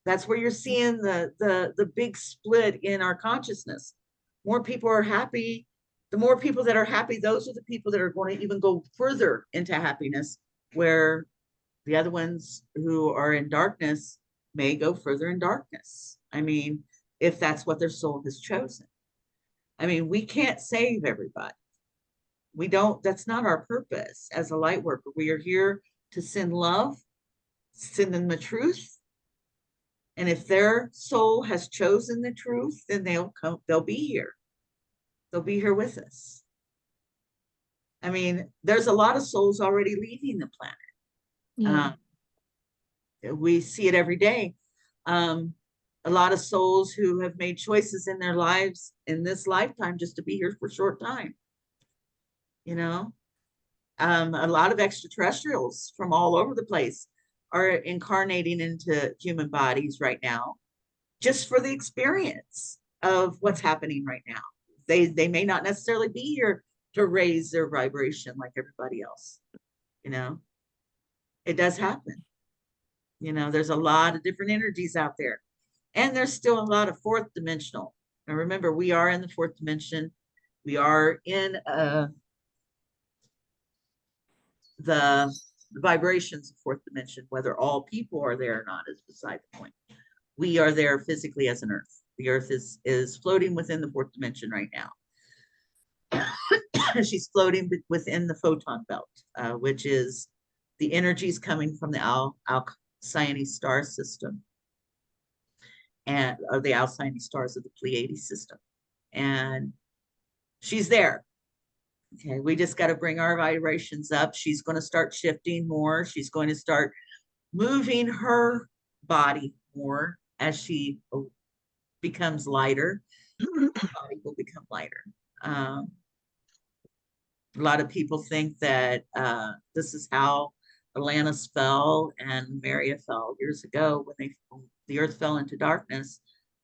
That's where you're seeing the big split in our consciousness. More people are happy. The more people that are happy, those are the people that are going to even go further into happiness, where the other ones who are in darkness may go further in darkness. I mean, if that's what their soul has chosen. I mean, we can't save everybody. We don't, that's not our purpose as a light worker. We are here to send love send them the truth. And if their soul has chosen the truth, then they'll be here. They'll be here with us. I mean, there's a lot of souls already leaving the planet. We see it every day. A lot of souls who have made choices in their lives in this lifetime just to be here for a short time. You know, a lot of extraterrestrials from all over the place are incarnating into human bodies right now, just for the experience of what's happening right now. They may not necessarily be here to raise their vibration like everybody else. You know, it does happen. You know, there's a lot of different energies out there, and there's still a lot of fourth dimensional. And remember, we are in the fourth dimension. We are in the vibrations of fourth dimension. Whether all people are there or not is beside the point. We are there physically as an earth. The earth is floating within the fourth dimension right now. She's floating within the photon belt, which is the energies coming from the Alcyone star system, and or the Alcyone stars of the Pleiades system. And she's there. Okay, we just got to bring our vibrations up. She's going to start shifting more. She's going to start moving her body more as she becomes lighter. Her body will become lighter. A lot of people think that this is how Atlantis fell and Maria fell years ago when the earth fell into darkness.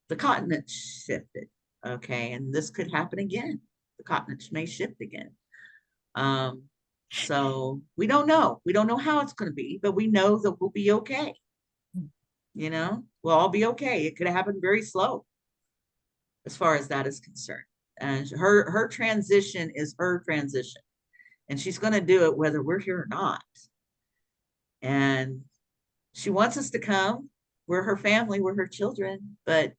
The continent shifted. Okay, and this could happen again. The continent may shift again. So we don't know. We don't know how it's going to be, but we know that we'll be okay. You know, we'll all be okay. It could happen very slow as far as that is concerned. And her transition is her transition. And she's going to do it whether we're here or not. And she wants us to come. We're her family, we're her children, but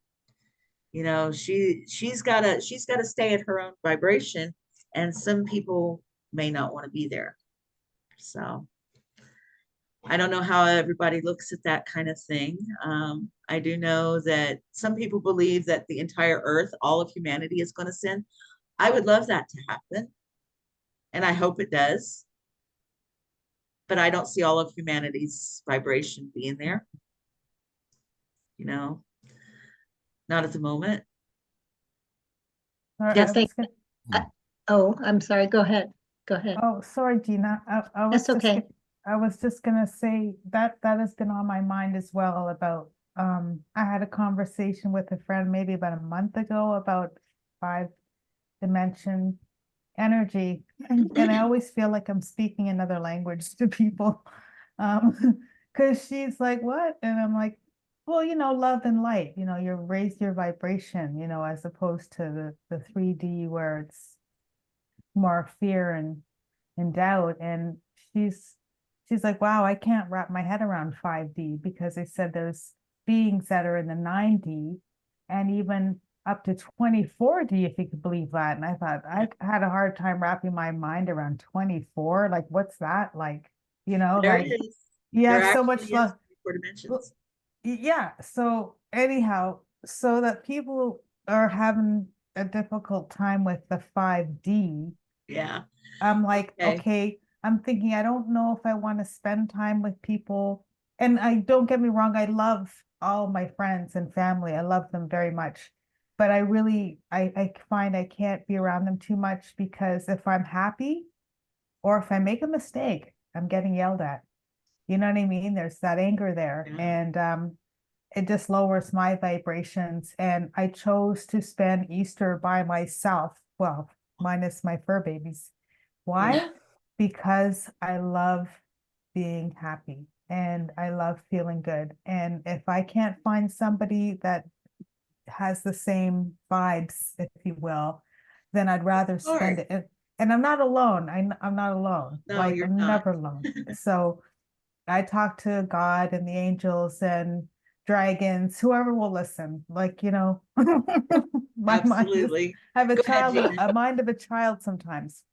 you know, she's got to stay at her own vibration, and some people may not want to be there. So I don't know how everybody looks at that kind of thing. I do know that some people believe that the entire earth, all of humanity is going to sin. I would love that to happen. And I hope it does. But I don't see all of humanity's vibration being there. You know, not at the moment. Sorry, Yes. I'm sorry. Go ahead. Go ahead. Oh, sorry, Gina. I was That's okay. I was just gonna say that has been on my mind as well about I had a conversation with a friend maybe about a month ago about 5-dimension energy, and I always feel like I'm speaking another language to people, because she's like, what? And I'm like, well, you know, love and light, you know, you raise your vibration, you know, as opposed to the 3D where it's more fear and doubt. And she's like, wow, I can't wrap my head around 5D, because they said there's beings that are in the 9D and even up to 24D, if you could believe that. And I thought, I had a hard time wrapping my mind around 24. Like, what's that like? You know, There like, it is. yeah, There so much actually love. is 4 dimensions. Yeah. So anyhow, so that people are having a difficult time with the 5D. Yeah. I'm like, Okay. okay, I'm thinking, I don't know if I want to spend time with people. And I don't get me wrong, I love all my friends and family. I love them very much. But I really, I find I can't be around them too much, because if I'm happy or if I make a mistake, I'm getting yelled at. You know what I mean? There's that anger there. Yeah. And it just lowers my vibrations. And I chose to spend Easter by myself. Well, minus my fur babies. Why? Yeah. Because I love being happy and I love feeling good. And if I can't find somebody that has the same vibes, if you will, then I'd rather spend it. And I'm not alone. I'm not alone. No, like, you're I'm not. never alone. So I talk to God and the angels and dragons, whoever will listen. Like, you know, my mind is, Absolutely. I have a Go ahead, child, Gina. a mind of a child sometimes.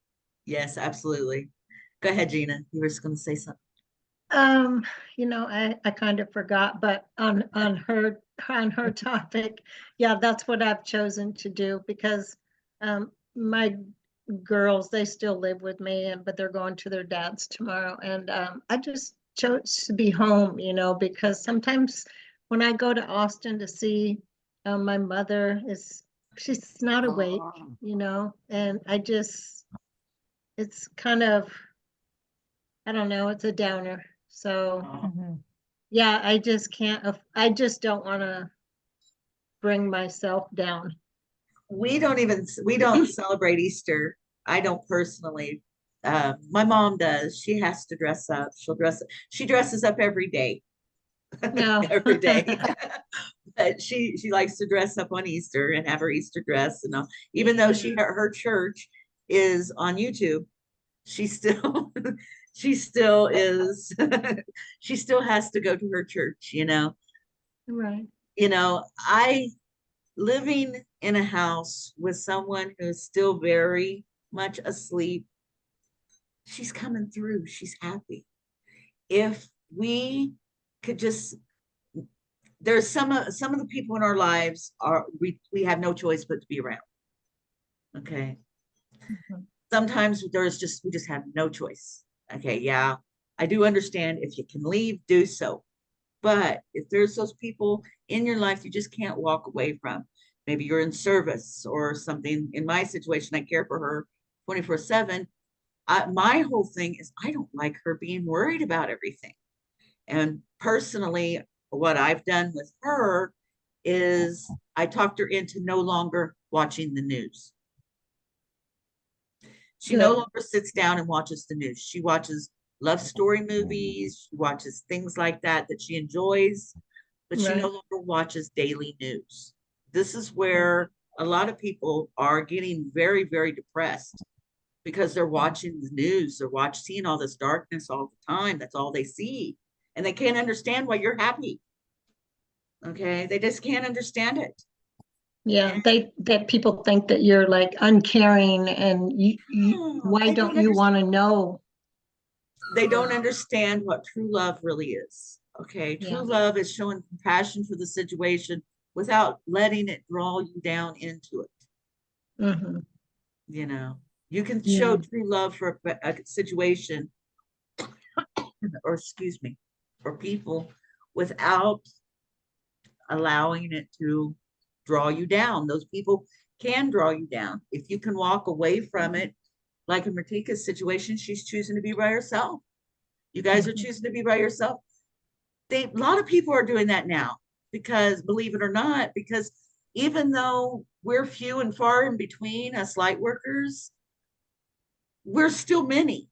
Yes, absolutely. Go ahead, Gina. You were just going to say something. You know, I kind of forgot, but on her topic, yeah, that's what I've chosen to do because my girls, they still live with me, and but they're going to their dad's tomorrow, and I just chose to be home, you know, because sometimes when I go to Austin to see my mother, she's not awake, you know, and it's kind of, I don't know, it's a downer. So Mhm. yeah, I just can't, I just don't want to bring myself down. We don't celebrate Easter. I don't personally. My mom does. She has to dress up. She dresses up every day. No. Every day. But she likes to dress up on Easter and have her Easter dress and all. Even though her church is on YouTube, she still she still is she still has to go to her church, you know. Right. You know, I living in a house with someone who's still very much asleep, she's coming through. She's happy. If we could just, there's some of the people in our lives are we have no choice but to be around. Okay. Mhm. Sometimes we just have no choice. Okay, yeah. I do understand if you can leave, do so. But if there's those people in your life you just can't walk away from, maybe you're in service or something. In my situation, I care for her 24/7. My whole thing is I don't like her being worried about everything. And personally, what I've done with her is I talked her into no longer watching the news. She no Good. longer sits down and watches the news. She watches love story movies. She watches things like that she enjoys, but she no Right. longer watches daily news. This is where a lot of people are getting very, very depressed because they're watching the news. They're seeing all this darkness all the time. That's all they see. And they can't understand why you're happy. Okay. They just can't understand it. Yeah, that people think that you're like uncaring and why They don't don't you understand. want to know? They don't understand what true love really is. Okay. Yeah. True love is showing compassion for the situation without letting it draw you down into it. Mhm. You know, you can Yeah. show true love for a situation, or excuse me, for people without allowing it to draw you down. Those people can draw you down. If you can walk away from it, like in Martika's situation, she's choosing to be by herself. You guys are Mhm. choosing to be by yourself. A lot of people are doing that now because, believe it or not, because even though we're few and far in between, us light workers, we're still many,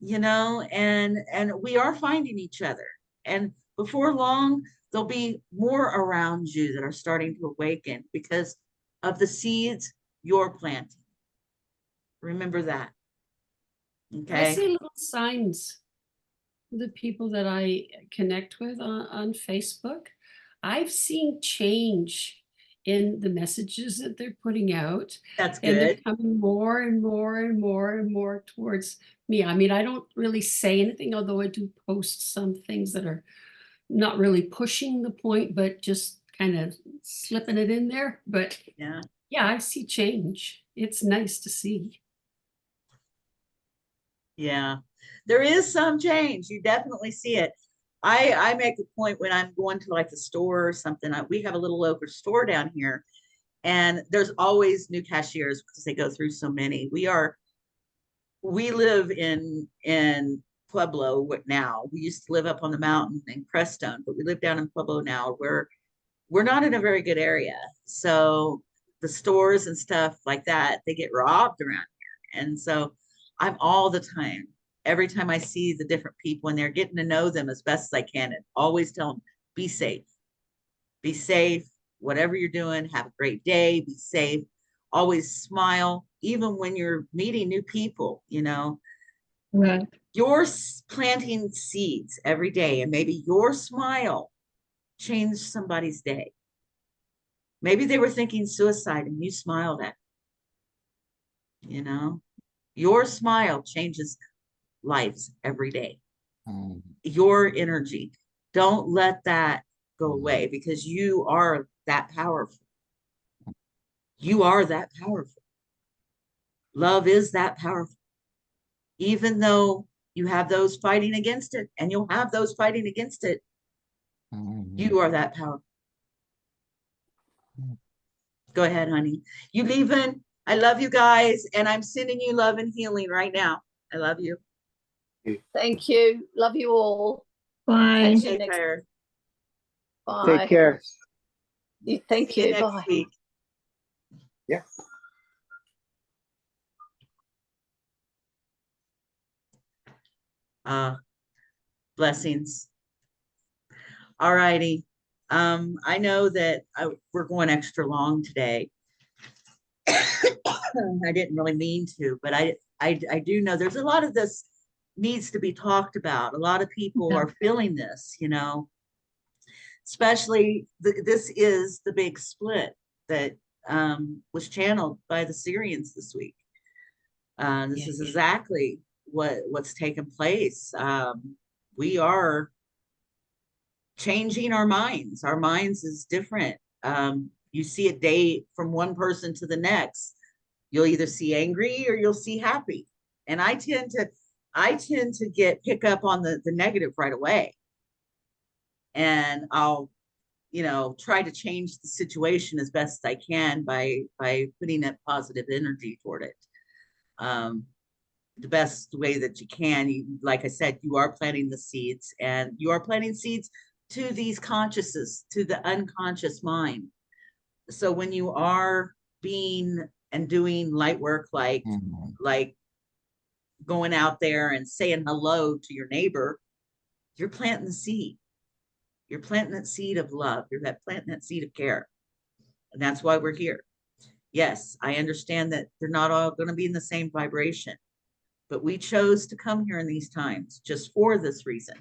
you know, and we are finding each other. And before long, there'll be more around you that are starting to awaken because of the seeds you're planting. Remember that. I Okay. see little signs. The people that I connect with on Facebook, I've seen change in the messages that they're putting out. That's And they're good. coming more and more and more and more towards me. I mean, I don't really say anything, although I do post some things that are not really pushing the point, but just kind of slipping it in there. But Yeah. yeah, I see change. It's nice to see. Yeah. There is some change. You definitely see it. I make a point when I'm going to like the store or something. We have a little local store down here, and there's always new cashiers because they go through so many. We live in Pueblo now. We used to live up on the mountain in Crestone, but we live down in Pueblo now where we're not in a very good area. So the stores and stuff like that, they get robbed around here. And so I'm all the time, every time I see the different people and they're getting to know them as best as I can, and always tell them, be safe. Be safe. Whatever you're doing, have a great day. Be safe. Always smile, even when you're meeting new people, you know. Right. You're planting seeds every day, and maybe your smile changed somebody's day. Maybe they were thinking suicide and you smiled at them, you know. Your smile changes lives every day. your energy. Don't let that go away, because you are that powerful. You are that powerful. Love is that powerful. Even though you have those fighting against it, and you'll have those fighting against it, you are that powerful. Go ahead, honey. You leaving? I love you guys, and I'm sending you love and healing right now. I love you. Thank you. Love you all. Bye. Catch you Take next. care. Bye. Take care. Thank See you you. next Bye. week. Yeah. Blessings. All righty. I know that we're going extra long today. I didn't really mean to, but I do know there's a lot of this needs to be talked about. A lot of people Yeah. are feeling this, you know, especially this is the big split that was channeled by the Syrians this week. This is exactly what's taken place. We are changing our minds. Our minds is different. You see a day from one person to the next. You'll either see angry or you'll see happy. And I tend to pick up on the negative right away. And I'll, you know, try to change the situation as best I can by putting that positive energy toward it. The best way that you can. Like I said, you are planting the seeds, and you are planting seeds to these consciousnesses, to the unconscious mind. So when you are being and doing light work, like going out there and saying hello to your neighbor, you're planting the seed. You're planting that seed of love. You're planting that seed of care. And that's why we're here. Yes, I understand that they're not all going to be in the same vibration, but we chose to come here in these times just for this reason,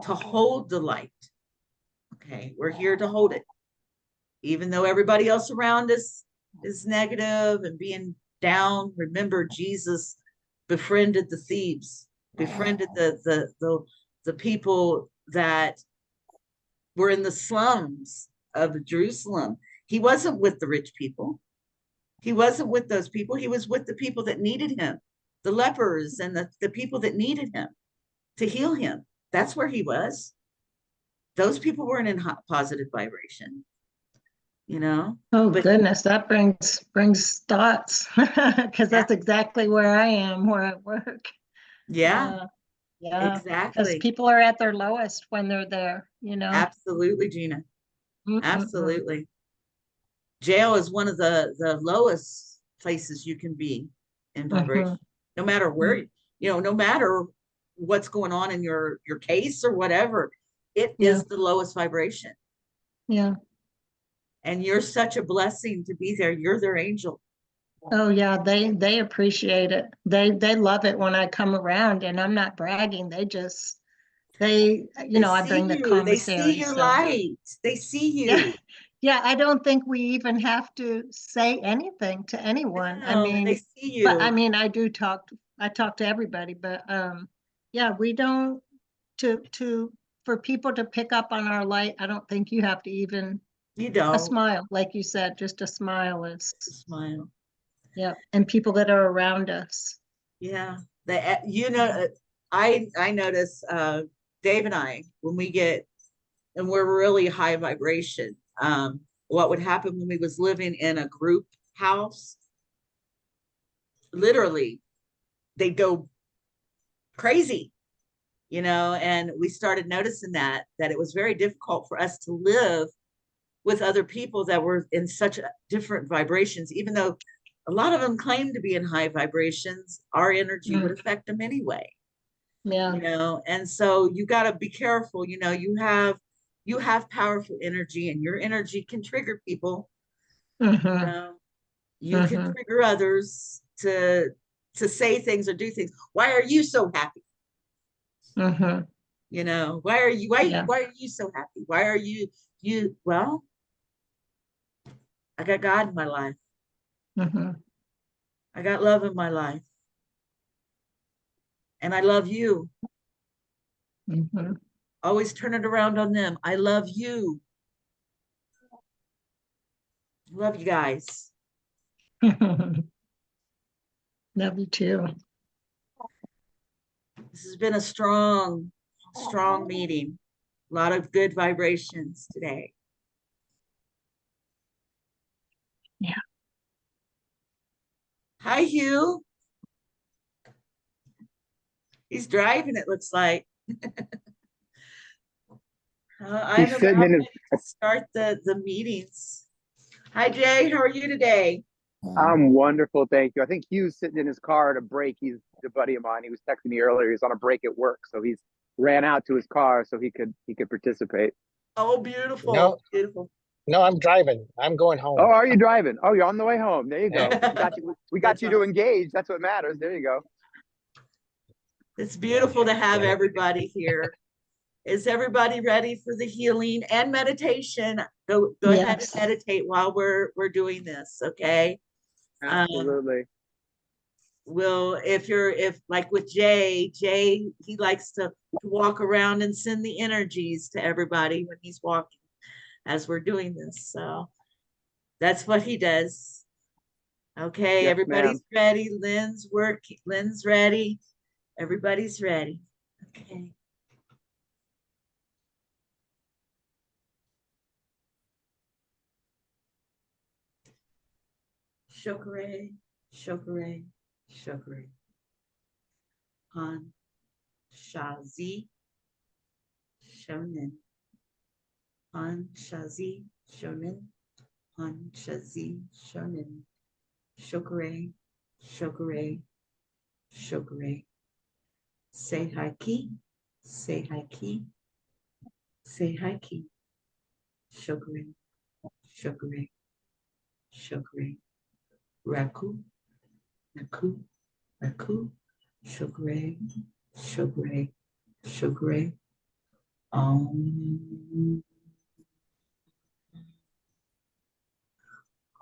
to hold the light. Okay, we're here to hold it. Even though everybody else around us is negative and being down, remember Jesus befriended the thieves, befriended the people that were in the slums of Jerusalem. He wasn't with the rich people. He wasn't with those people. He was with the people that needed him, the lepers and the people that needed him to heal him. That's where he was. Those people weren't in positive vibration, you know. Oh But goodness, that brings thoughts, because that's exactly where I am, where I work. yeah, Yeah, because exactly. people are at their lowest when they're there, you know. Absolutely, Gina. Mm-mm-mm. Absolutely. Jail is one of the lowest places you can be in vibration, no matter where, you know, no matter what's going on in your case or whatever, it is the lowest vibration. Yeah. And you're such a blessing to be there. You're their angel. Oh yeah, they appreciate it. They love it when I come around, and I'm not bragging. They you know, I bring the They see commissary. your So light. They see you. yeah, yeah. I don't think we even have to say anything to anyone. I No, mean, they see you. but I mean, I talk to everybody, but yeah, we don't for people to pick up on our light. I don't think you have to even You a don't smile, like you said, just a smile is, smile. yeah. And people that are around us. Yeah. You know, I notice Dave and I, when we get, and we're really high vibration, what would happen when we was living in a group house, literally they'd go crazy, you know. And we started noticing that it was very difficult for us to live with other people that were in such different vibrations. Even though a lot of them claim to be in high vibrations, our energy would affect them anyway. Yeah. You know, and so you got to be careful. You know, you have powerful energy, and your energy can trigger people. You know, you can trigger others to say things or do things. Why are you so happy? You know, why are you so happy? Why are you well, I got God in my life. I got love in my life. And I love you. Mhm. Always turn it around on them. I love you. Love you guys. Love you too. This has been a strong meeting. A lot of good vibrations today. Yeah. Hi, Hugh. He's driving, it looks like. I'm He's sitting about in to start the meetings. Hi, Jay. How are you today? I'm wonderful, thank you. I think Hugh's sitting in his car at a break. He's a buddy of mine. He was texting me earlier. He's on a break at work, so he's ran out to his car so he could participate. Oh, beautiful. No. Beautiful. No, I'm driving. I'm going home. Oh, are you driving? Oh, you're on the way home. There you go. Yeah. We got you to engage. That's what matters. There you go. It's beautiful to have everybody here. Is everybody ready for the healing and meditation? Go ahead Yes. and meditate while we're doing this, okay? Absolutely. If like with Jay, he likes to walk around and send the energies to everybody when he's walking as we're doing this. So that's what he does. Okay, Yes, everybody's ready. Lynn's ready. Everybody's ready. Okay. Shokare, Shokare, Shokare. Han Shazi Shonen. Han Shazi Shonen. Han Shazi Shonen. Shokare, Shokare, Shokare. Say hi ki, say hi ki, say hi ki. Shokare, Shokare, Shokare. Raku, Raku, Raku. Shokare, Shokare, Shokare. Om.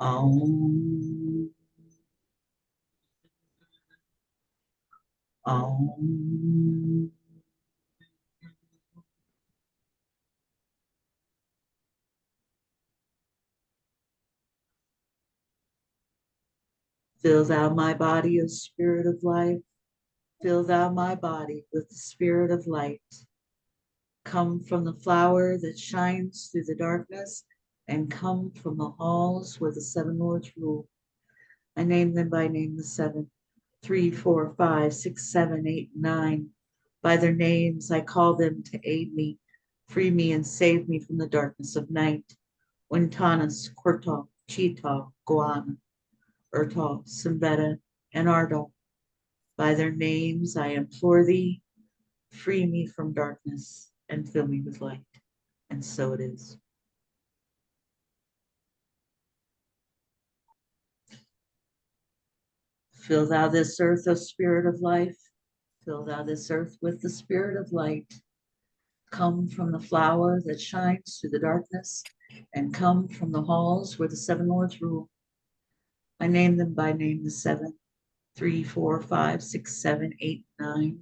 Om. Om. Fill thou my body, O Spirit of life. Fill thou my body with the Spirit of light. Come from the flower that shines through the darkness, and come from the halls where the seven lords rule. I name them by name, the seven. 3, 4, 5, 6, 7, 8, 9. By their names I call them to aid me, free me and save me from the darkness of night. Wintanas, Kortal, Cheetah, Goana, Urtal, Simbeta, and Ardal. By their names I implore thee, free me from darkness and fill me with light. And so it is. Fill thou this earth, O Spirit of life. Fill thou this earth with the Spirit of light. Come from the flower that shines through the darkness, and come from the halls where the seven lords rule. I name them by name, the seven. 3, 4, 5, 6, 7, 8, 9.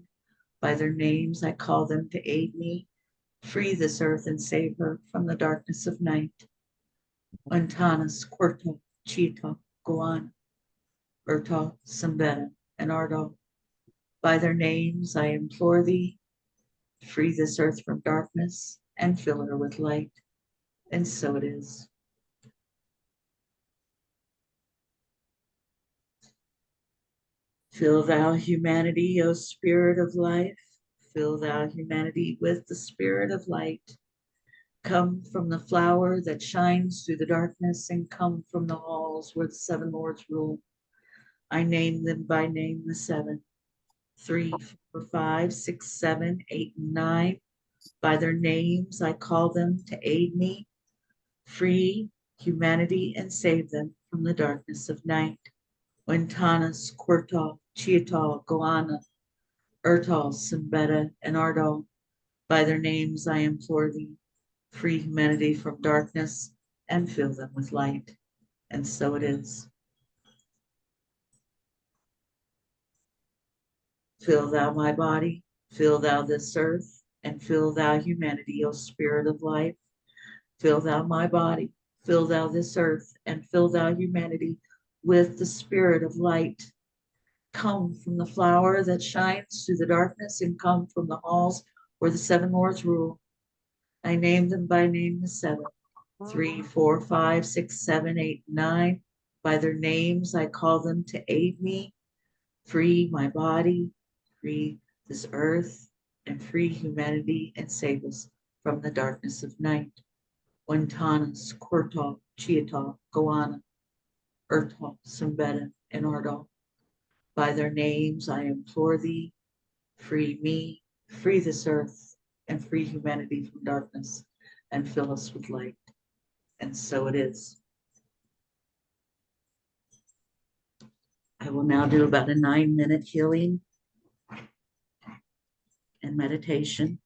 By their names I call them to aid me, free this earth and save her from the darkness of night. Antanas, Quarto, Cheetah, Goan, Urtal, Simbeta, and Ardal. By their names I implore thee, free this earth from darkness and fill her with light. And so it is. Fill thou humanity, O Spirit of life. Fill thou humanity with the Spirit of light. Come from the flower that shines through the darkness, and come from the halls where the seven lords rule. I name them by name, the seven. 3, 4, 5, 6, 7, 8, and 9. By their names I call them to aid me, free humanity and save them from the darkness of night. Wintanas, Quartal, Cheetah, Goana, Urtal, Simbeta, and Ardal. By their names I implore thee, free humanity from darkness and fill them with light. And so it is. Fill thou my body, fill thou this earth, and fill thou humanity, O Spirit of life. Fill thou my body, fill thou this earth, and fill thou humanity with the spirit of light. Come from the flower that shines through the darkness, and come from the halls where the seven lords rule. I name them by name, the seven: 3, 4, 5, 6, 7, 8, 9. By their names I call them to aid me. Free my body, free this earth, and free humanity, and save us from the darkness of night. Wantanas, Kurtal, Chiatal, Goana, Urtal, Simbeta, and Ardal. By their names I implore thee, free me, free this earth, and free humanity from darkness, and fill us with light. And so it is. I will now do about a 9-minute healing and meditation.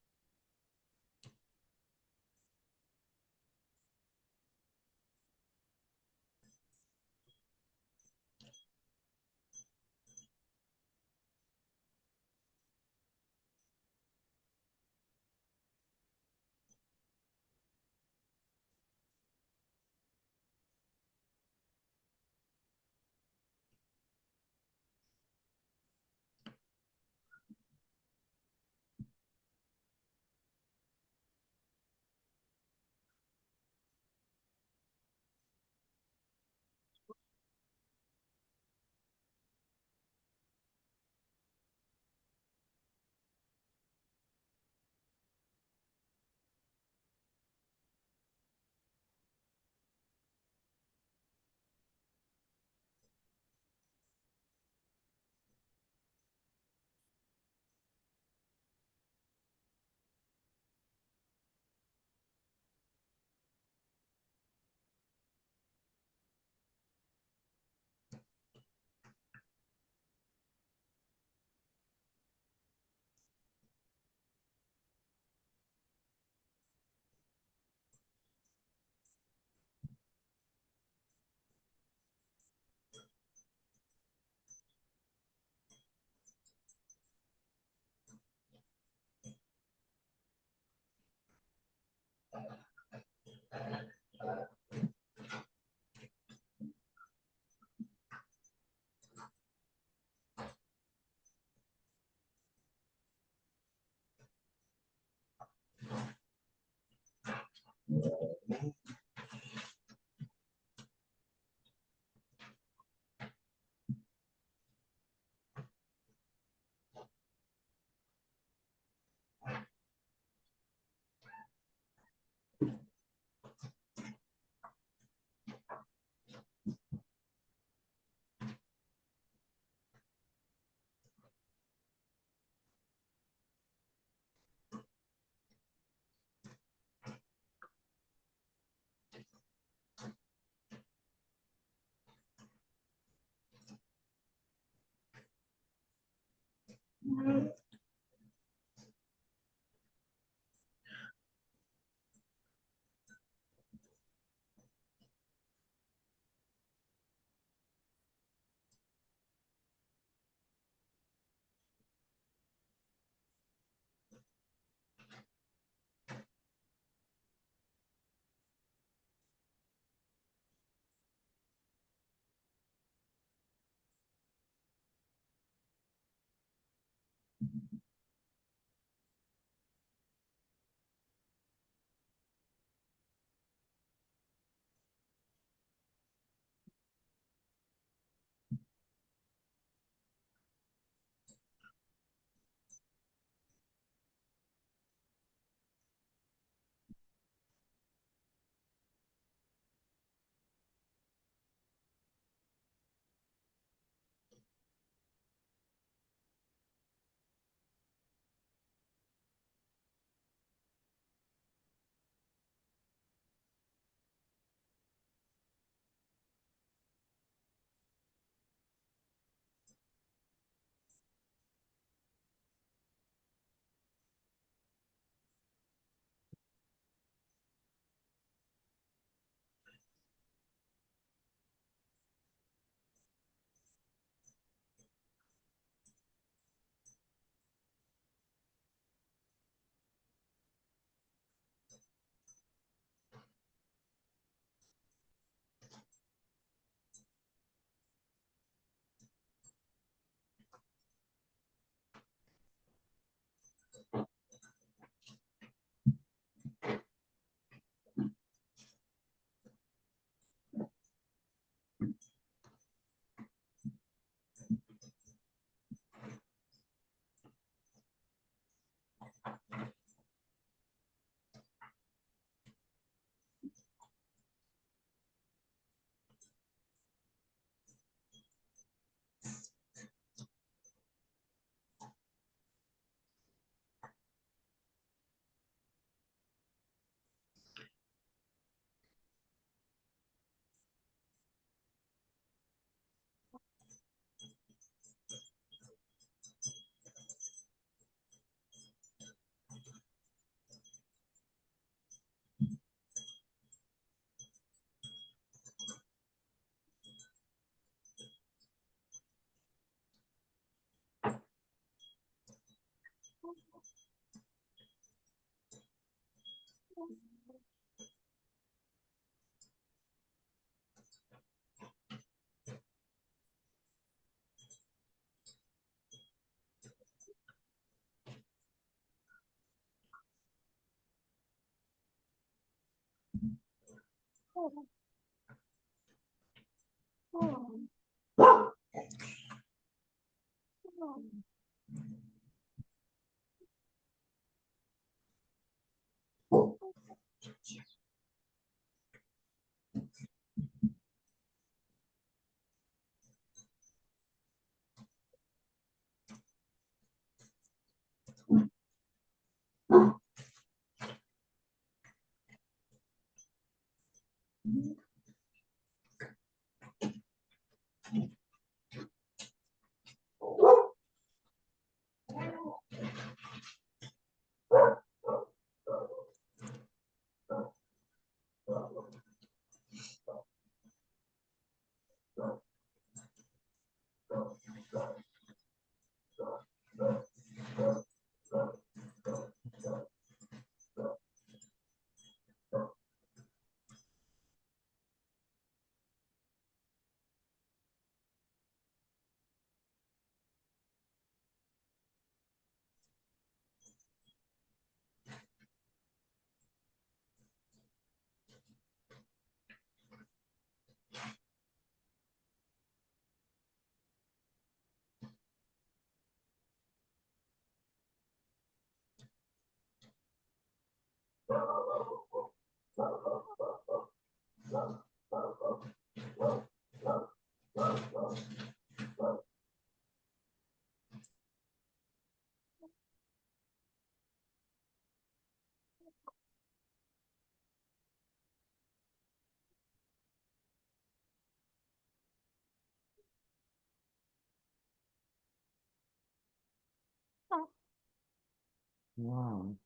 Wow.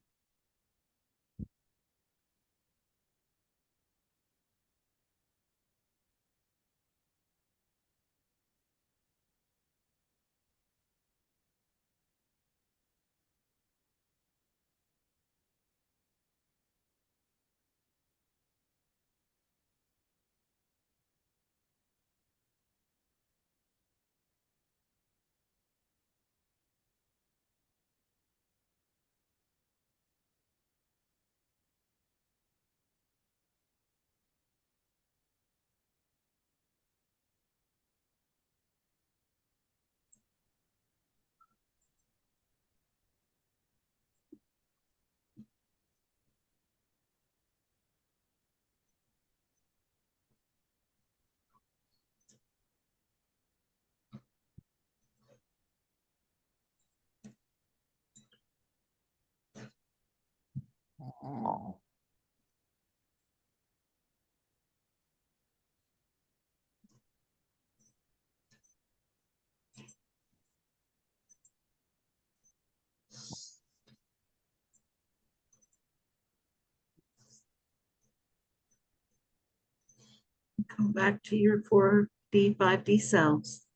Oh. Come back to your 4D, 5D selves.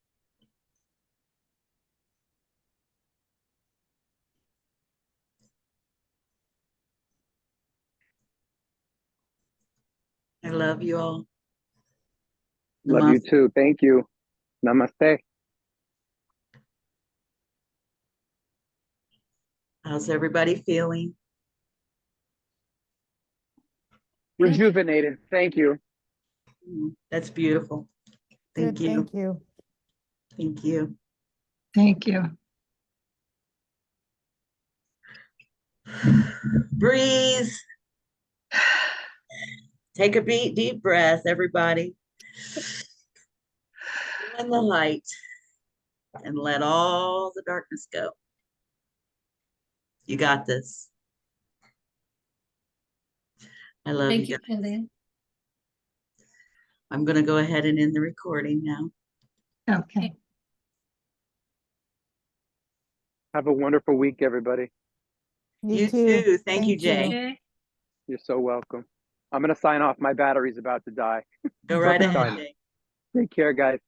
I love you all. Love you Namaste. too. Thank you. Namaste. How's everybody feeling? Rejuvenated. Thank you. That's beautiful. Thank Good, you. thank you. Thank you. Thank you. Breathe. Take a deep breath, everybody. Feel in the light and let all the darkness go. You got this. I love Thank you you, guys. Eileen. I'm going to go ahead and end the recording now. Okay. Have a wonderful week, everybody. You too. Thank you, Jay. Jay. You're so welcome. I'm going to sign off. My battery's about to die. Go right Perfect ahead, timing. Jay. Take care, guys.